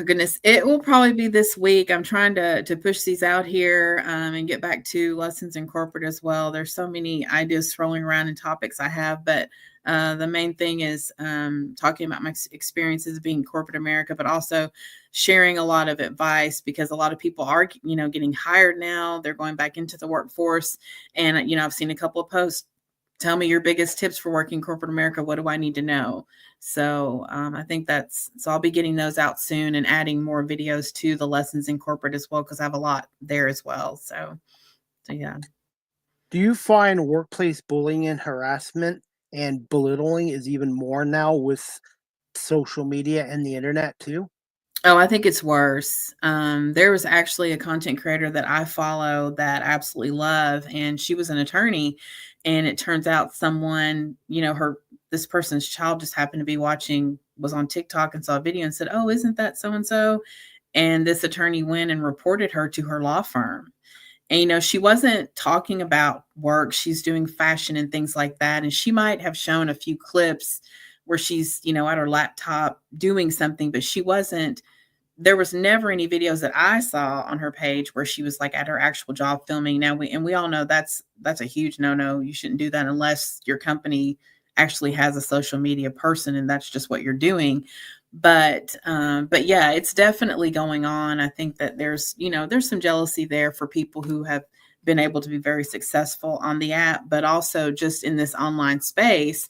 Goodness, it will probably be this week. I'm trying to push these out here and get back to lessons in corporate as well. There's so many ideas swirling around and topics I have, but the main thing is talking about my experiences being corporate America, but also sharing a lot of advice, because a lot of people are, getting hired now. They're going back into the workforce, and I've seen a couple of posts. Tell me your biggest tips for working corporate America. What do I need to know? So I think so I'll be getting those out soon and adding more videos to the lessons in corporate as well, because I have a lot there as well. So yeah. Do you find workplace bullying and harassment and belittling is even more now with social media and the internet too? Oh, I think it's worse. There was actually a content creator that I follow that I absolutely love, and she was an attorney. And it turns out someone, this person's child just happened to be was on TikTok and saw a video and said, "Oh, isn't that so and so?" And this attorney went and reported her to her law firm. And, she wasn't talking about work. She's doing fashion and things like that. And she might have shown a few clips where she's, at her laptop doing something, but there was never any videos that I saw on her page where she was like at her actual job filming. Now we all know that's a huge no-no. You shouldn't do that unless your company actually has a social media person and that's just what you're doing. But yeah, it's definitely going on. I think that there's some jealousy there for people who have been able to be very successful on the app, but also just in this online space,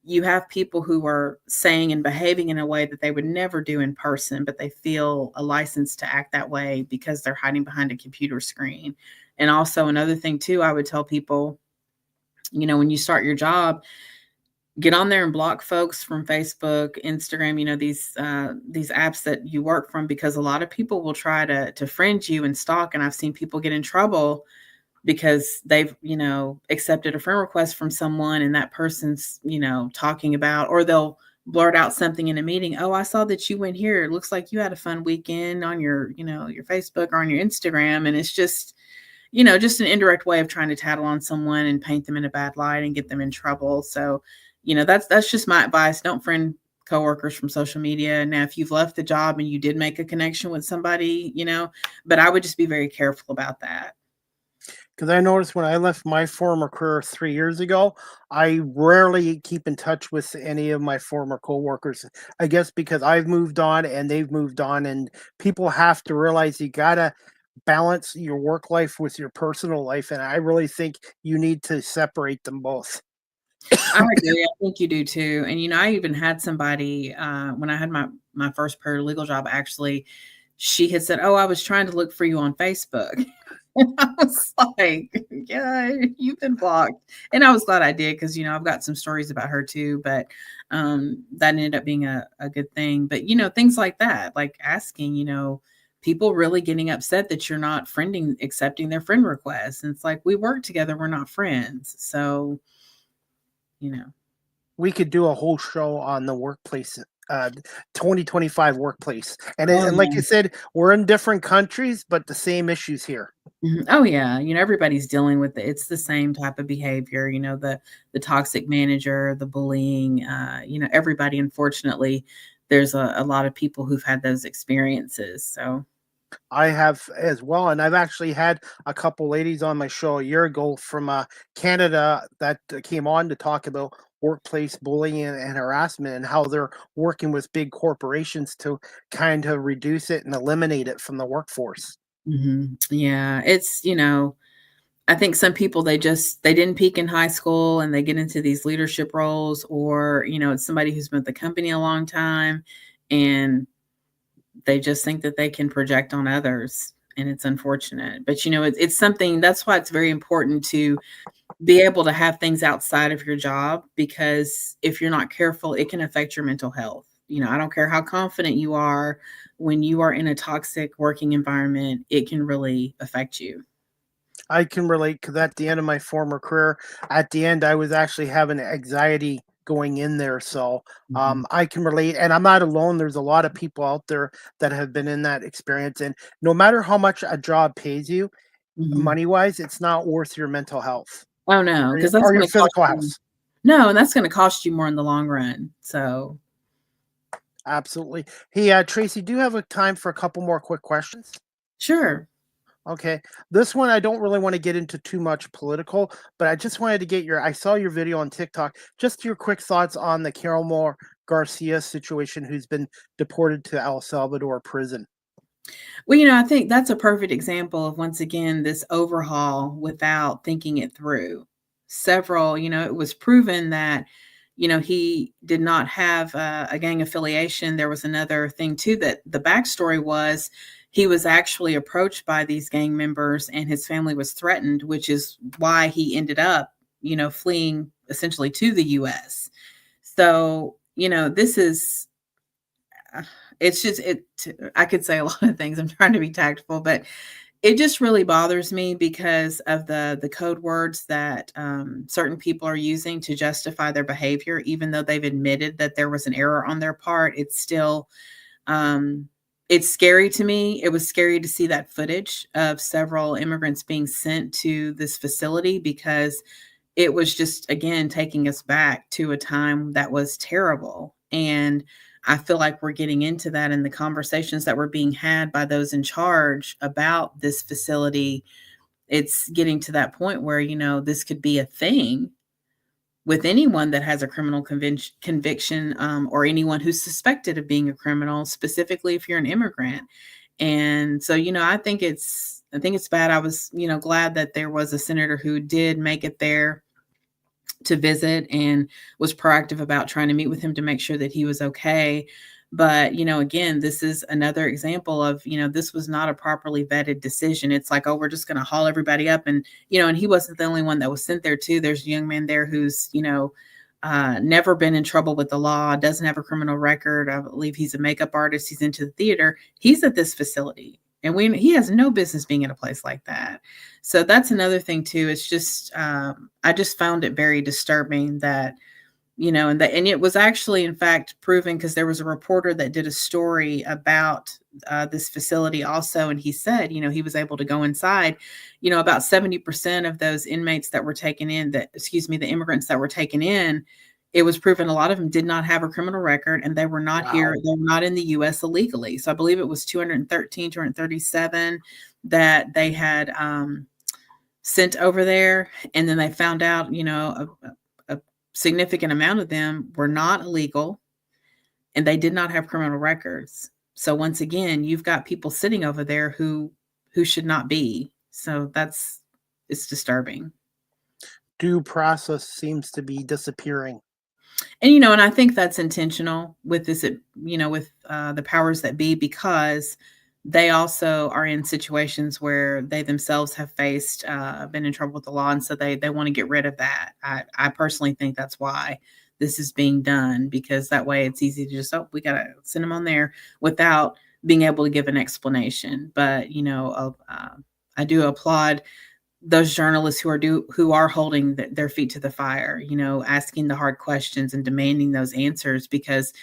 you have people who are saying and behaving in a way that they would never do in person, but they feel a license to act that way because they're hiding behind a computer screen. And also another thing too, I would tell people, when you start your job, get on there and block folks from Facebook, Instagram, these apps that you work from, because a lot of people will try to friend you and stalk. And I've seen people get in trouble because they've, accepted a friend request from someone and that person's, talking about, or they'll blurt out something in a meeting. Oh, I saw that you went here. It looks like you had a fun weekend on your, your Facebook or on your Instagram. And it's just, just an indirect way of trying to tattle on someone and paint them in a bad light and get them in trouble. So, that's just my advice. Don't friend coworkers from social media. Now, if you've left the job and you did make a connection with somebody, but I would just be very careful about that. Because I noticed when I left my former career 3 years ago, I rarely keep in touch with any of my former coworkers. I guess because I've moved on and they've moved on, and people have to realize you gotta balance your work life with your personal life, and I really think you need to separate them both. I agree. I think you do too. And I even had somebody when I had my first paralegal job. Actually, she had said, "Oh, I was trying to look for you on Facebook." And I was like, "Yeah, you've been blocked." And I was glad I did because I've got some stories about her too. But that ended up being a good thing. But things like that, like asking, people really getting upset that you're not accepting their friend requests. And it's like, we work together, we're not friends. So, We could do a whole show on the workplace, 2025 workplace, and Oh, and like yeah. you said, we're in different countries, but the same issues here. Mhm. Oh yeah, everybody's dealing with it. It's the same type of behavior, the toxic manager, the bullying, everybody, unfortunately, there's a lot of people who've had those experiences. So, I have as well, and I've actually had a couple ladies on my show a year ago from Canada that came on to talk about workplace bullying and harassment and how they're working with big corporations to kind of reduce it and eliminate it from the workforce. yeah, it's, I think some people they didn't peak in high school and they get into these leadership roles, or, it's somebody who's been with the company a long time and they just think that they can project on others, and it's unfortunate. But it's something, that's why it's very important to be able to have things outside of your job, because if you're not careful, it can affect your mental health. I don't care how confident you are, when you are in a toxic working environment, it can really affect you. I can relate because at the end of my former career, at the end, I was actually having anxiety going in there. So Mhm. I can relate, and I'm not alone. There's a lot of people out there that have been in that experience. And no matter how much a job pays you, Mhm. money wise, it's not worth your mental health Oh, no, or because that's your gonna cost physical you. health. No, and that's gonna cost you more in the long run, so. Absolutely. Hey, Tracy, do you have a time for a couple more quick questions? Sure. Okay. This one I don't really want to get into too much political, but I just wanted to get I saw your video on TikTok. Just your quick thoughts on the Carol Garcia situation who's been deported to El Salvador prison. Well, I think that's a perfect example of, once again, this overhaul without thinking it through. It was proven that, he did not have a gang affiliation. There was another thing too, that the backstory was he was actually approached by these gang members and his family was threatened, which is why he ended up, fleeing essentially to the US. So, this is it's just I could say a lot of things. I'm trying to be tactful, but it just really bothers me because of the code words that certain people are using to justify their behavior, even though they've admitted that there was an error on their part. It's still it's scary to me. It was scary to see that footage of several immigrants being sent to this facility, because it was just, again, taking us back to a time that was terrible. And I feel like we're getting into that in the conversations that were being had by those in charge about this facility. It's getting to that point where, this could be a thing with anyone that has a criminal conviction, or anyone who's suspected of being a criminal, specifically if you're an immigrant. And so, I think it's bad. I was, glad that there was a senator who did make it there to visit and was proactive about trying to meet with him to make sure that he was okay. But, again, this is another example of, this was not a properly vetted decision. It's like, oh, we're just going to haul everybody up. And, and he wasn't the only one that was sent there too. There's a young man there who's, never been in trouble with the law, doesn't have a criminal record. I believe he's a makeup artist. He's into the theater. He's at this facility. And he has no business being in a place like that. So that's another thing too. It's just, I just found it very disturbing that And it was actually, in fact, proven because there was a reporter that did a story about this facility also, and he said, he was able to go inside. About 70% of those inmates that were taken in, the immigrants that were taken in, it was proven a lot of them did not have a criminal record, and they were not here. They were not in the U.S. illegally. So I believe it was 213, 237 that they had sent over there, and then they found out, a significant amount of them were not illegal and they did not have criminal records. So once again, you've got people sitting over there who should not be. So it's disturbing. Due process seems to be disappearing. And, and I think that's intentional with this, with the powers that be, because they also are in situations where they themselves have faced, been in trouble with the law. And so they want to get rid of that. I personally think that's why this is being done, because that way it's easy to just, we got to send them on there without being able to give an explanation. But, I do applaud those journalists who are holding their feet to the fire, asking the hard questions and demanding those answers, because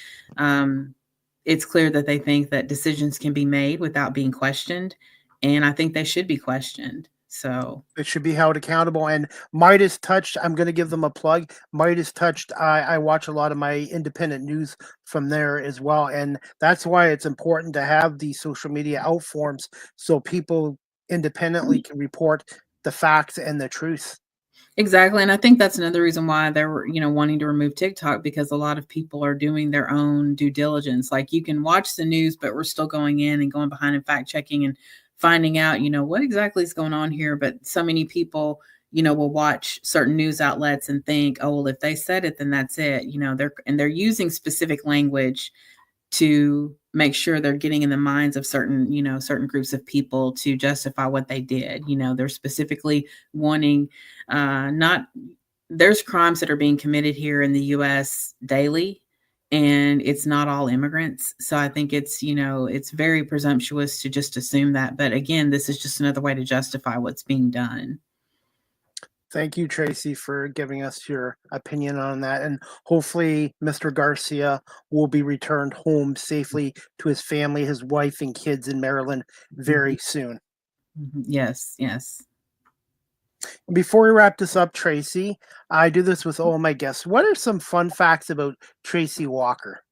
it's clear that they think that decisions can be made without being questioned. And I think they should be questioned. So it should be held accountable. And Midas Touched, I'm going to give them a plug. Midas Touched, I watch a lot of my independent news from there as well. And that's why it's important to have these social media outforms so people independently can report the facts and the truth. Exactly. And I think that's another reason why they were, wanting to remove TikTok, because a lot of people are doing their own due diligence. Like, you can watch the news, but we're still going in and going behind and fact checking and finding out, what exactly is going on here. But so many people, will watch certain news outlets and think, oh, well, if they said it, then that's it. They're using specific language to make sure they're getting in the minds of certain groups of people to justify what they did. They're specifically wanting there's crimes that are being committed here in the U.S. daily, and it's not all immigrants. So I think it's very presumptuous to just assume that. But again, this is just another way to justify what's being done. Thank you, Tracie, for giving us your opinion on that. And hopefully Mr. Garcia will be returned home safely to his family, his wife and kids in Maryland very soon. Yes, yes. Before we wrap this up, Tracie, I do this with all my guests. What are some fun facts about Tracie Walker?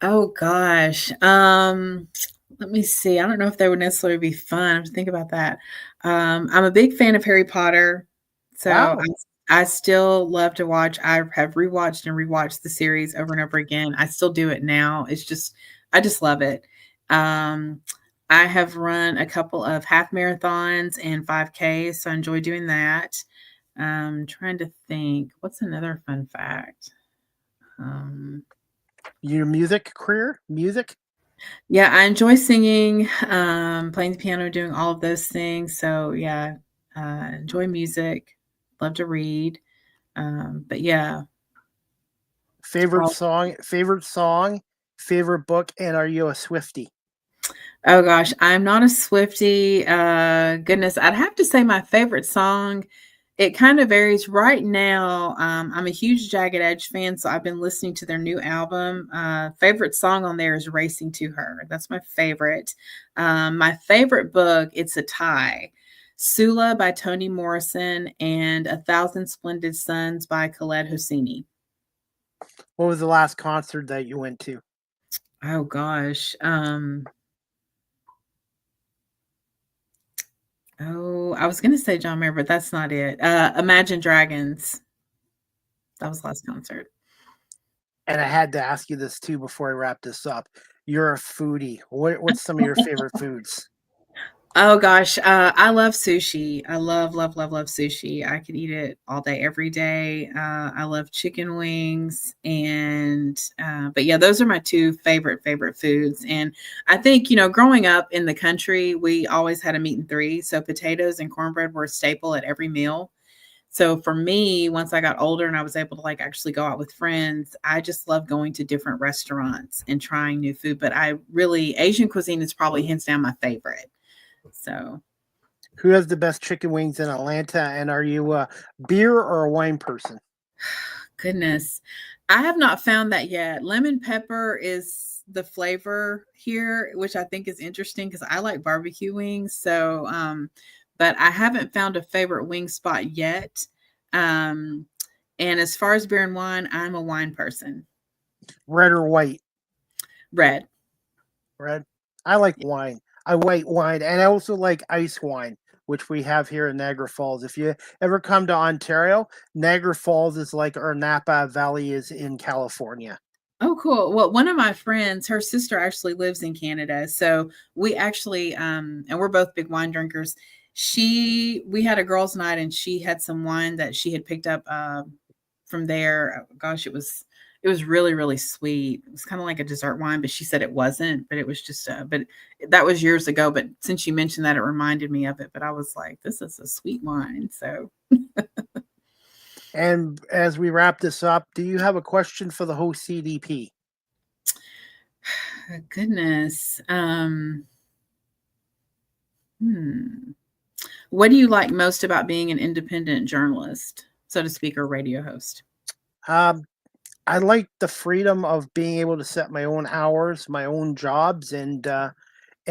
Oh, gosh. Let me see. I don't know if they would necessarily be fun. I have to think about that. I'm a big fan of Harry Potter. So Wow. I still love to watch. I have rewatched and rewatched the series over and over again. I still do it now. I just love it. I have run a couple of half marathons and 5Ks, so I enjoy doing that. Trying to think, what's another fun fact? Your music career? Music? Yeah, I enjoy singing, playing the piano, doing all of those things. So yeah, enjoy music. Love to read. But yeah. Favorite song, favorite book, and are you a Swiftie? Oh gosh, I'm not a Swiftie. Goodness, I'd have to say my favorite song. It kind of varies. Right now, I'm a huge Jagged Edge fan, so I've been listening to their new album. Favorite song on there is Racing to Her. That's my favorite. My favorite book, it's a tie. Sula by Toni Morrison and A Thousand Splendid Suns by Khaled Hosseini. What was the last concert that you went to? Oh gosh. I was gonna say John Mayer, but that's not it. Imagine Dragons. That was the last concert. And I had to ask you this too before I wrap this up. You're a foodie. What's some of your favorite foods? Oh gosh, I love sushi. I love sushi. I could eat it all day, every day. I love chicken wings, and but yeah, those are my two favorite foods. And I think growing up in the country, we always had a meat and three. So potatoes and cornbread were a staple at every meal. So for me, once I got older and I was able to actually go out with friends, I just love going to different restaurants and trying new food. But Asian cuisine is probably hands down my favorite. So, who has the best chicken wings in Atlanta? And are you a beer or a wine person? Goodness. I have not found that yet. Lemon pepper is the flavor here, which I think is interesting because I like barbecue wings. So, but I haven't found a favorite wing spot yet. Um, and as far as beer and wine, I'm a wine person. Red or white? Red. Red. I like wine. I white wine, and I also like ice wine, which we have here in Niagara Falls. If you ever come to Ontario, Niagara Falls is like our Napa Valley is in California. Oh, cool. Well, one of my friends, her sister actually lives in Canada. So we actually, and we're both big wine drinkers. We had a girls' night and she had some wine that she had picked up from there. Gosh, it was really, really sweet. It was kind of like a dessert wine, but she said it wasn't, but it was just, but that was years ago. But since you mentioned that, it reminded me of it. But I was like, this is a sweet wine. So. And as we wrap this up, do you have a question for the host CDP? Goodness. What do you like most about being an independent journalist, so to speak, or radio host? I like the freedom of being able to set my own hours, my own jobs, and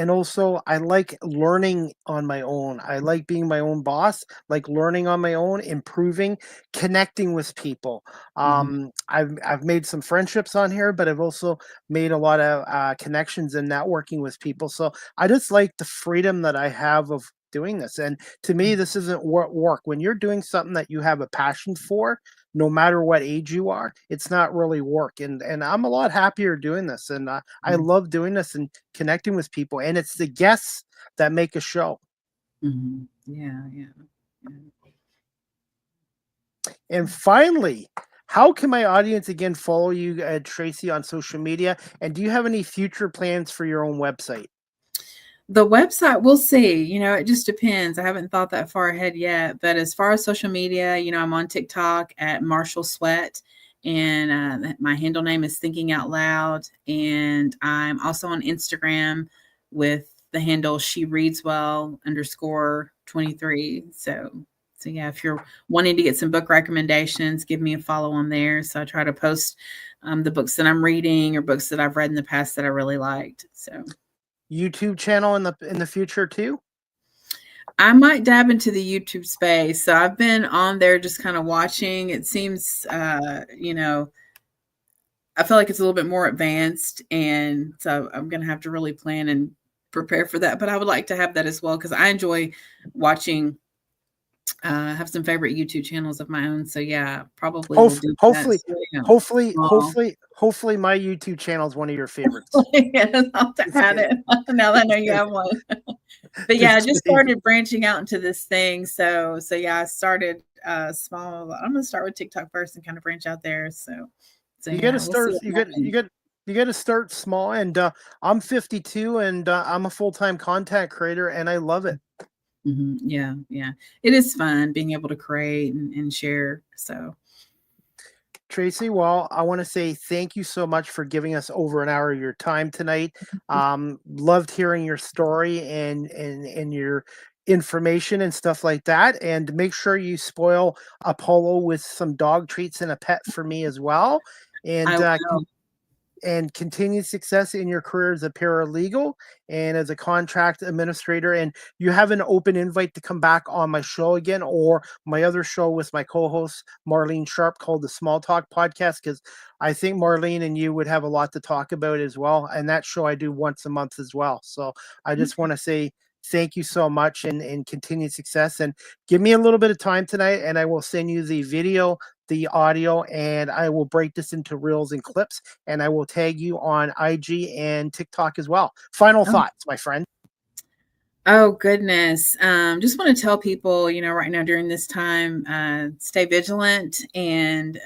also I like learning on my own. I like being my own boss, like learning on my own, improving, connecting with people. Mhm. I've made some friendships on here, but I've also made a lot of connections and networking with people. So I just like the freedom that I have of doing this. And to me, this isn't work. When you're doing something that you have a passion for, no matter what age you are, it's not really work. And I'm a lot happier doing this. And I Mhm. love doing this and connecting with people. And it's the guests that make a show. Mhm. Yeah, yeah. And finally, how can my audience again follow you, Tracie, on social media? And do you have any future plans for your own website? The website, we'll see. It just depends. I haven't thought that far ahead yet. But as far as social media, I'm on TikTok at Marshall Sweat, and my handle name is Thinking Out Loud. And I'm also on Instagram with the handle She Reads Well _23. So yeah, if you're wanting to get some book recommendations, give me a follow on there. So I try to post the books that I'm reading or books that I've read in the past that I really liked. So. YouTube channel in the future too? I might dab into the YouTube space. So I've been on there just kind of watching. It seems, I feel like it's a little bit more advanced. And so I'm going to have to really plan and prepare for that. But I would like to have that as well because I enjoy watching. Have some favorite YouTube channels of my own. So yeah, probably will do that. Hopefully, Starting out hopefully, small. hopefully, hopefully, my YouTube channel is one of your favorites. Yes, I'll Just add kidding. it now that I know Just you kidding. have one. But yeah, I Just just kidding. started branching out into this thing. So yeah, I started small. I'm gonna start with TikTok first and kind of branch out there. So You got to yeah, we'll see start. what You got. You happens. got. You got to start small. And I'm 52, and I'm a full-time content creator, and I love it. Yeah, yeah. It is fun being able to create and share. So Tracie, well, I want to say thank you so much for giving us over an hour of your time tonight. Loved hearing your story and your information and stuff like that. And make sure you spoil Apollo with some dog treats and a pet for me as well. I And will. and continued success in your career as a paralegal and as a contract administrator. And you have an open invite to come back on my show again or my other show with my co-host Marlene Sharp called the Small Talk Podcast, because I think Marlene and you would have a lot to talk about as well. And that show I do once a month as well. So I just want to say thank you so much and continued success. And give me a little bit of time tonight and I will send you the video, the audio, and I will break this into reels and clips, and I will tag you on IG and TikTok as well. Final Oh, thoughts, my friend. oh goodness. Just want to tell people, right now during this time, stay vigilant and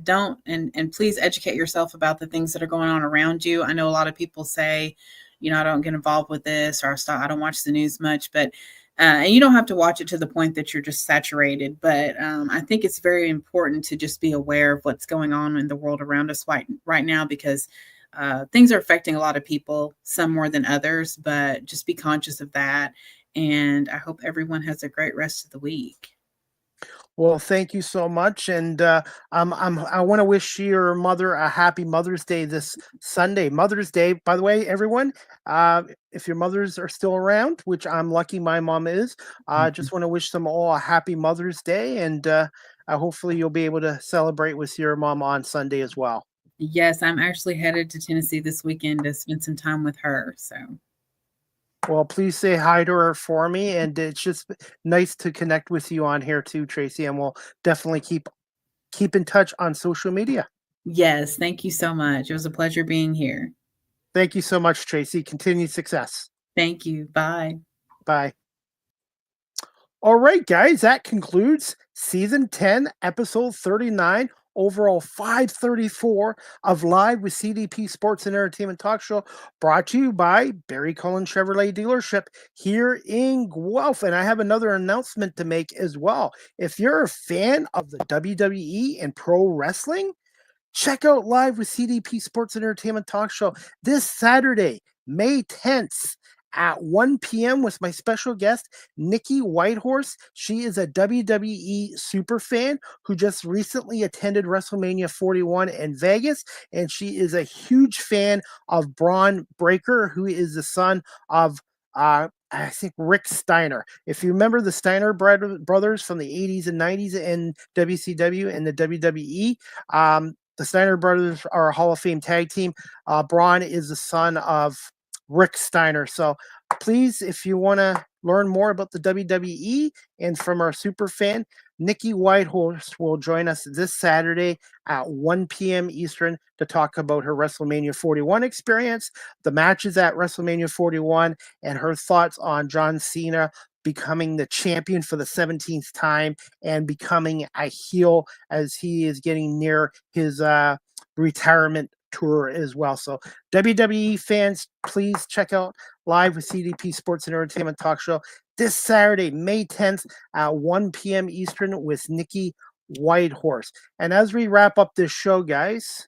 don't and please educate yourself about the things that are going on around you. I know a lot of people say, I don't get involved with this or I don't watch the news much, but and you don't have to watch it to the point that you're just saturated. But I think it's very important to just be aware of what's going on in the world around us right now because things are affecting a lot of people, some more than others, but just be conscious of that. And I hope everyone has a great rest of the week. Well, thank you so much, and I want to wish your mother a happy Mother's Day this Sunday. Mother's Day, by the way, everyone. If your mothers are still around, which I'm lucky my mom is, I Mhm. just want to wish them all a happy Mother's Day, and hopefully you'll be able to celebrate with your mom on Sunday as well. Yes, I'm actually headed to Tennessee this weekend to spend some time with her. So, Well, please say hi to her for me, and it's just nice to connect with you on here too, Tracy. And we'll definitely keep in touch on social media. yes, thank you so much. It was a pleasure being here. Thank you so much, Tracy. Continued success. Thank you. Bye. Bye. All right, guys, that concludes season 10, episode 39, overall 534 of Live with CDP Sports and Entertainment Talk Show, brought to you by Barry Cullen Chevrolet Dealership here in Guelph. And I have another announcement to make as well. If you're a fan of the WWE and pro wrestling, check out Live with CDP Sports and Entertainment Talk Show this Saturday, May 10th at 1 p.m. with my special guest, Nikki Whitehorse. She is a WWE super fan who just recently attended WrestleMania 41 in Vegas, and she is a huge fan of Braun Breaker, who is the son of I think Rick Steiner. If you remember the Steiner brothers from the 80s and 90s in WCW and the WWE, the Steiner brothers are a Hall of Fame tag team. Braun is the son of Rick Steiner. So please, if you want to learn more about the WWE and from our super fan, Nikki Whitehorse will join us this Saturday at 1 p.m. Eastern to talk about her WrestleMania 41 experience, the matches at WrestleMania 41, and her thoughts on John Cena becoming the champion for the 17th time and becoming a heel as he is getting near his retirement tour as well. So WWE fans, please check out Live with CDP Sports and Entertainment Talk Show this Saturday, May 10th at 1 p.m. Eastern with Nikki Whitehorse. And as we wrap up this show, guys,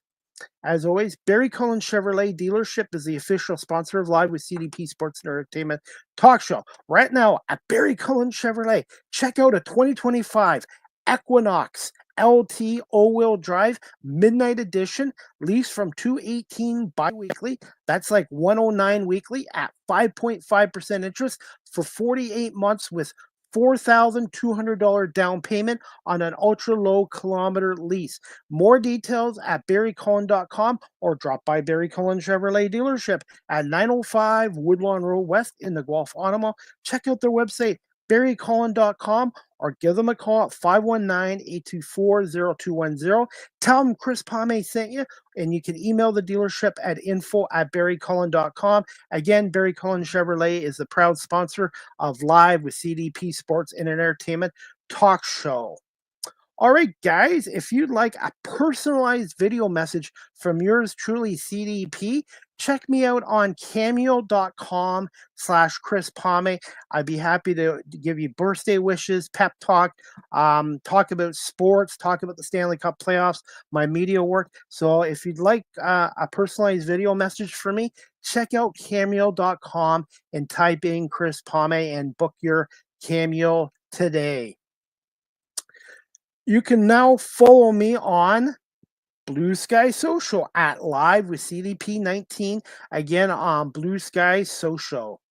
as always, Barry Cullen Chevrolet Dealership is the official sponsor of Live with CDP Sports and Entertainment Talk Show. Right now at Barry Cullen Chevrolet, check out a 2025 Equinox LT all-wheel drive midnight edition, lease from 218 bi-weekly. That's like 109 weekly at 5.5% interest for 48 months with $4,200 down payment on an ultra low kilometer lease. More details at barrycullen.com or drop by Barry Cullen Chevrolet Dealership at 905 Woodlawn Road West in the Guelph Automall. Check out their website, barrycullen.com, or give them a call at 519-824-0210. Tell them Chris Palme sent you, and you can email the dealership at info@barrycullen.com. Again, Barry Cullen Chevrolet is the proud sponsor of Live with CDP Sports and Entertainment Talk Show. All right, guys, if you'd like a personalized video message from yours truly, CDP, check me out on cameo.com/Chris Palme. I'd be happy to give you birthday wishes, pep talk, talk about sports, talk about the Stanley Cup playoffs, my media work. So if you'd like a personalized video message for me, check out cameo.com and type in Chris Palme and book your Cameo today. You can now follow me on Blue Sky Social at Live with CDP19, again on Blue Sky Social.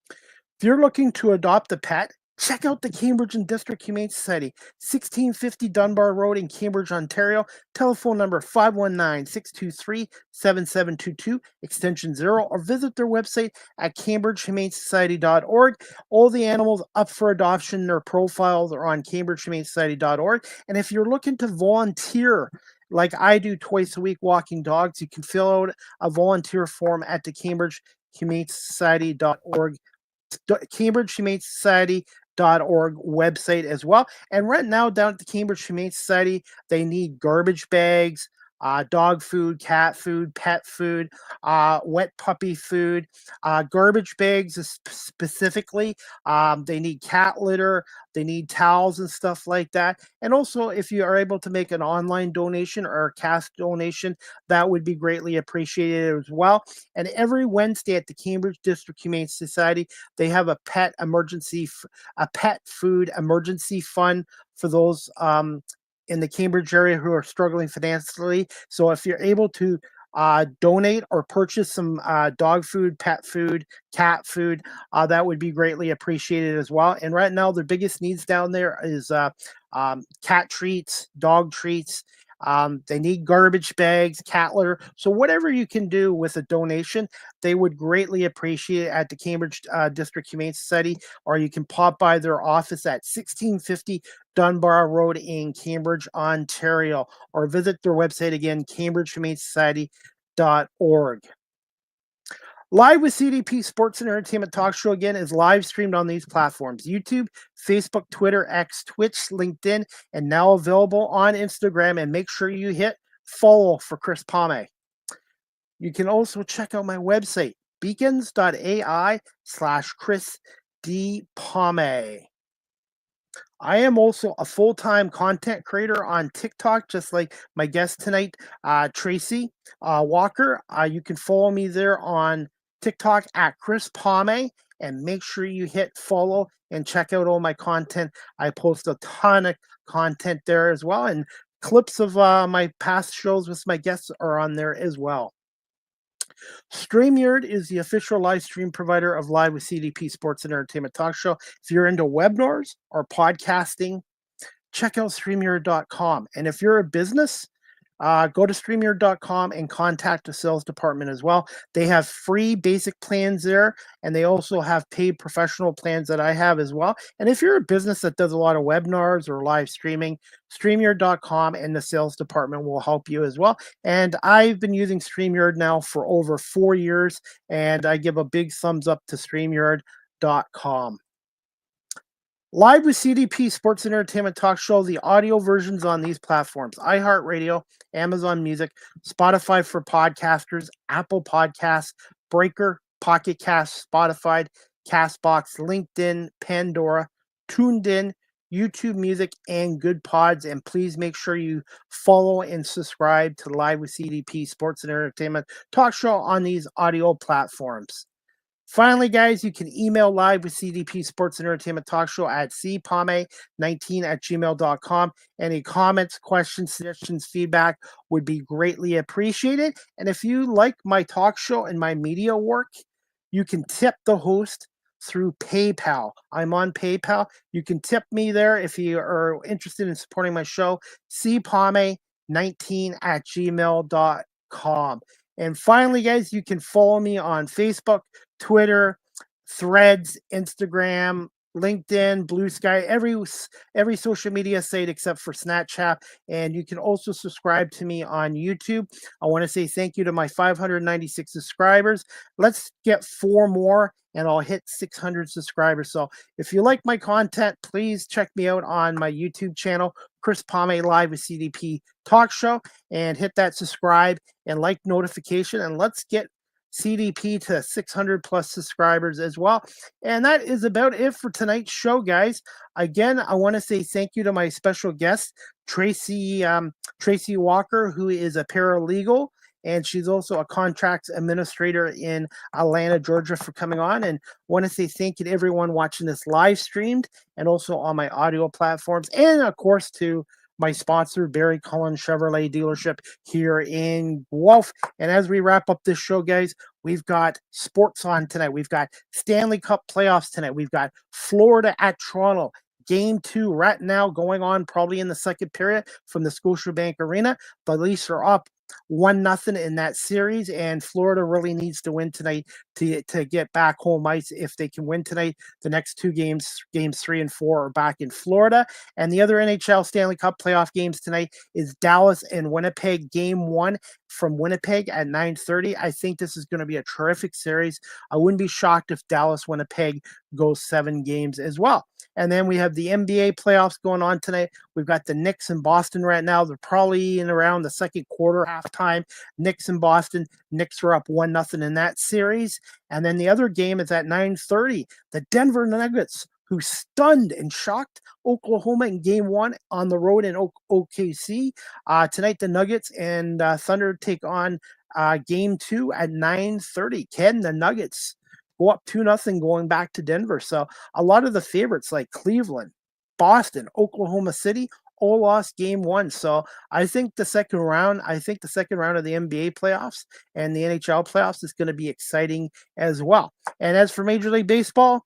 If you're looking to adopt a pet, check out the Cambridge and District Humane Society, 1650 Dunbar Road in Cambridge, Ontario. Telephone number 519-623-7722, extension 0, or visit their website at cambridgehumanesociety.org. All the animals up for adoption, their profiles are on cambridgehumanesociety.org. And if you're looking to volunteer, like I do twice a week walking dogs, you can fill out a volunteer form at the cambridgehumanesociety.org cambridgehumanesociety.org website as well. And right now down at the Cambridge Humane Society, they need garbage bags, dog food, cat food, pet food, wet puppy food, garbage bags specifically. They need cat litter, they need towels and stuff like that. And also, if you are able to make an online donation or a cash donation, that would be greatly appreciated as well. And every Wednesday at the Cambridge District Humane Society, they have a pet food emergency fund for those in the Cambridge area who are struggling financially. So if you're able to donate or purchase some dog food, pet food, cat food, that would be greatly appreciated as well. And right now, the biggest needs down there is cat treats, dog treats. They need garbage bags, cat litter. So whatever you can do with a donation, they would greatly appreciate it at the Cambridge District Humane Society, or you can pop by their office at 1650 Dunbar Road in Cambridge, Ontario, or visit their website again, cambridgehumanesociety.org. Live with CDP Sports and Entertainment Talk Show again is live streamed on these platforms: YouTube, Facebook, Twitter, X, Twitch, LinkedIn, and now available on Instagram. And make sure you hit follow for Chris Palme. You can also check out my website, beacons.ai/Chris D. Palme. I am also a full-time content creator on TikTok, just like my guest tonight, Tracie Walker. You can follow me there on TikTok at Chris Palme, and make sure you hit follow and check out all my content. I post a ton of content there as well, and clips of my past shows with my guests are on there as well. StreamYard is the official live stream provider of Live with CDP Sports and Entertainment Talk Show. If you're into webinars or podcasting, check out StreamYard.com. And if you're a business, go to StreamYard.com and contact the sales department as well. They have free basic plans there, and they also have paid professional plans that I have as well. And if you're a business that does a lot of webinars or live streaming, StreamYard.com and the sales department will help you as well. And I've been using StreamYard now for over 4 years, and I give a big thumbs up to StreamYard.com. Live with CDP Sports and Entertainment Talk Show, the audio versions on these platforms: iHeartRadio, Amazon Music, Spotify for podcasters, Apple Podcasts, Breaker, Pocket Cast, Spotify, Castbox, LinkedIn, Pandora, Tuned In, YouTube Music, and Good Pods. And please make sure you follow and subscribe to Live with CDP Sports and Entertainment Talk Show on these audio platforms. Finally, guys, you can email Live with CDP Sports and Entertainment Talk Show at cpalme19@gmail.com. Any comments, questions, suggestions, feedback would be greatly appreciated. And if you like my talk show and my media work, you can tip the host through PayPal. I'm on PayPal. You can tip me there if you are interested in supporting my show, cpalme19@gmail.com. And finally, guys, you can follow me on Facebook, Twitter, Threads, Instagram, LinkedIn, Blue Sky, every social media site except for Snapchat. And you can also subscribe to me on YouTube. I want to say thank you to my 596 subscribers. Let's get 4 more and I'll hit 600 subscribers. So if you like my content, please check me out on my YouTube channel, Chris Palme Live with CDP Talk Show, and hit that subscribe and like notification. And let's get CDP to 600 plus subscribers as well. And that is about it for tonight's show, guys. Again, I want to say thank you to my special guest, Tracie Walker, who is a paralegal, and she's also a contracts administrator in Atlanta, Georgia, for coming on. And want to say thank you to everyone watching this live streamed and also on my audio platforms. And of course, to my sponsor, Barry Cullen Chevrolet dealership here in Guelph. And as we wrap up this show, guys, we've got sports on tonight. We've got Stanley Cup playoffs tonight. We've got Florida at Toronto. Game 2 right now going on probably in the second period from the Scotiabank Arena. The Leafs are up 1-0 in that series, and Florida really needs to win tonight to get back home ice. If they can win tonight, the next 2 games 3 and 4, are back in Florida. And the other NHL Stanley Cup playoff games tonight is Dallas and Winnipeg. Game 1 from Winnipeg at 9:30. I think this is going to be a terrific series. I wouldn't be shocked if Dallas Winnipeg goes 7 games as well. And then we have the NBA playoffs going on tonight. We've got the Knicks in Boston right now. They're probably in around the second quarter, halftime. Knicks in Boston. Knicks are up 1-0 in that series. And then the other game is at 9:30. The Denver Nuggets, who stunned and shocked Oklahoma in game 1 on the road in OKC. Tonight, the Nuggets and Thunder take on game 2 at 9:30. Can the Nuggets go up 2-0 going back to Denver? So a lot of the favorites like Cleveland, Boston, Oklahoma City all lost game 1. So I think the second round of the NBA playoffs and the NHL playoffs is going to be exciting as well. And as for Major League Baseball,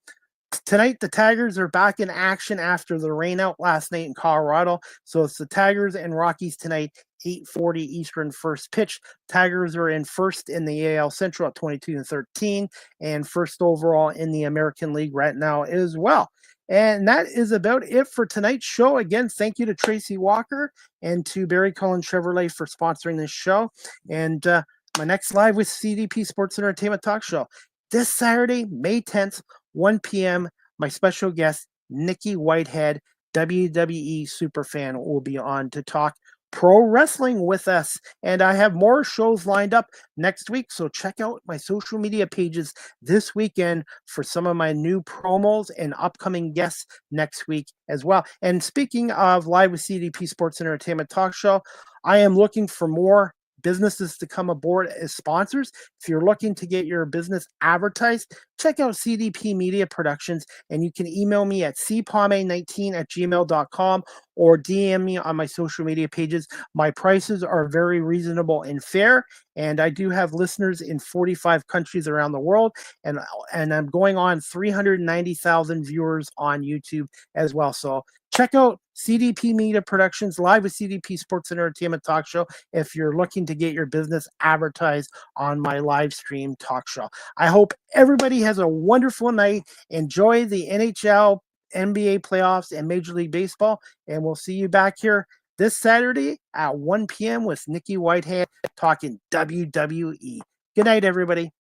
tonight, the Tigers are back in action after the rainout last night in Colorado. So it's the Tigers and Rockies tonight, 8:40 Eastern first pitch. Tigers are in first in the AL Central at 22-13 and first overall in the American League right now as well. And that is about it for tonight's show. Again, thank you to Tracie Walker and to Barry Cullen Chevrolet for sponsoring this show. And my next live with CDP Sports Entertainment Talk Show this Saturday, May 10th, 1 p.m., my special guest, Nikki Whitehead, WWE superfan, will be on to talk pro wrestling with us. And I have more shows lined up next week, so check out my social media pages this weekend for some of my new promos and upcoming guests next week as well. And speaking of Live with CDP Sports Entertainment Talk Show, I am looking for more businesses to come aboard as sponsors. If you're looking to get your business advertised, check out CDP Media Productions, and you can email me at cpalme19@gmail.com or DM me on my social media pages. My prices are very reasonable and fair, and I do have listeners in 45 countries around the world, and I'm going on 390,000 viewers on YouTube as well. So check out CDP Media Productions, Live with CDP Sports and Entertainment Talk Show if you're looking to get your business advertised on my live stream talk show. I hope everybody has a wonderful night. Enjoy the NHL, NBA playoffs, and Major League Baseball, and we'll see you back here this Saturday at 1 p.m. with Nikki Whitehead talking WWE. Good night, everybody.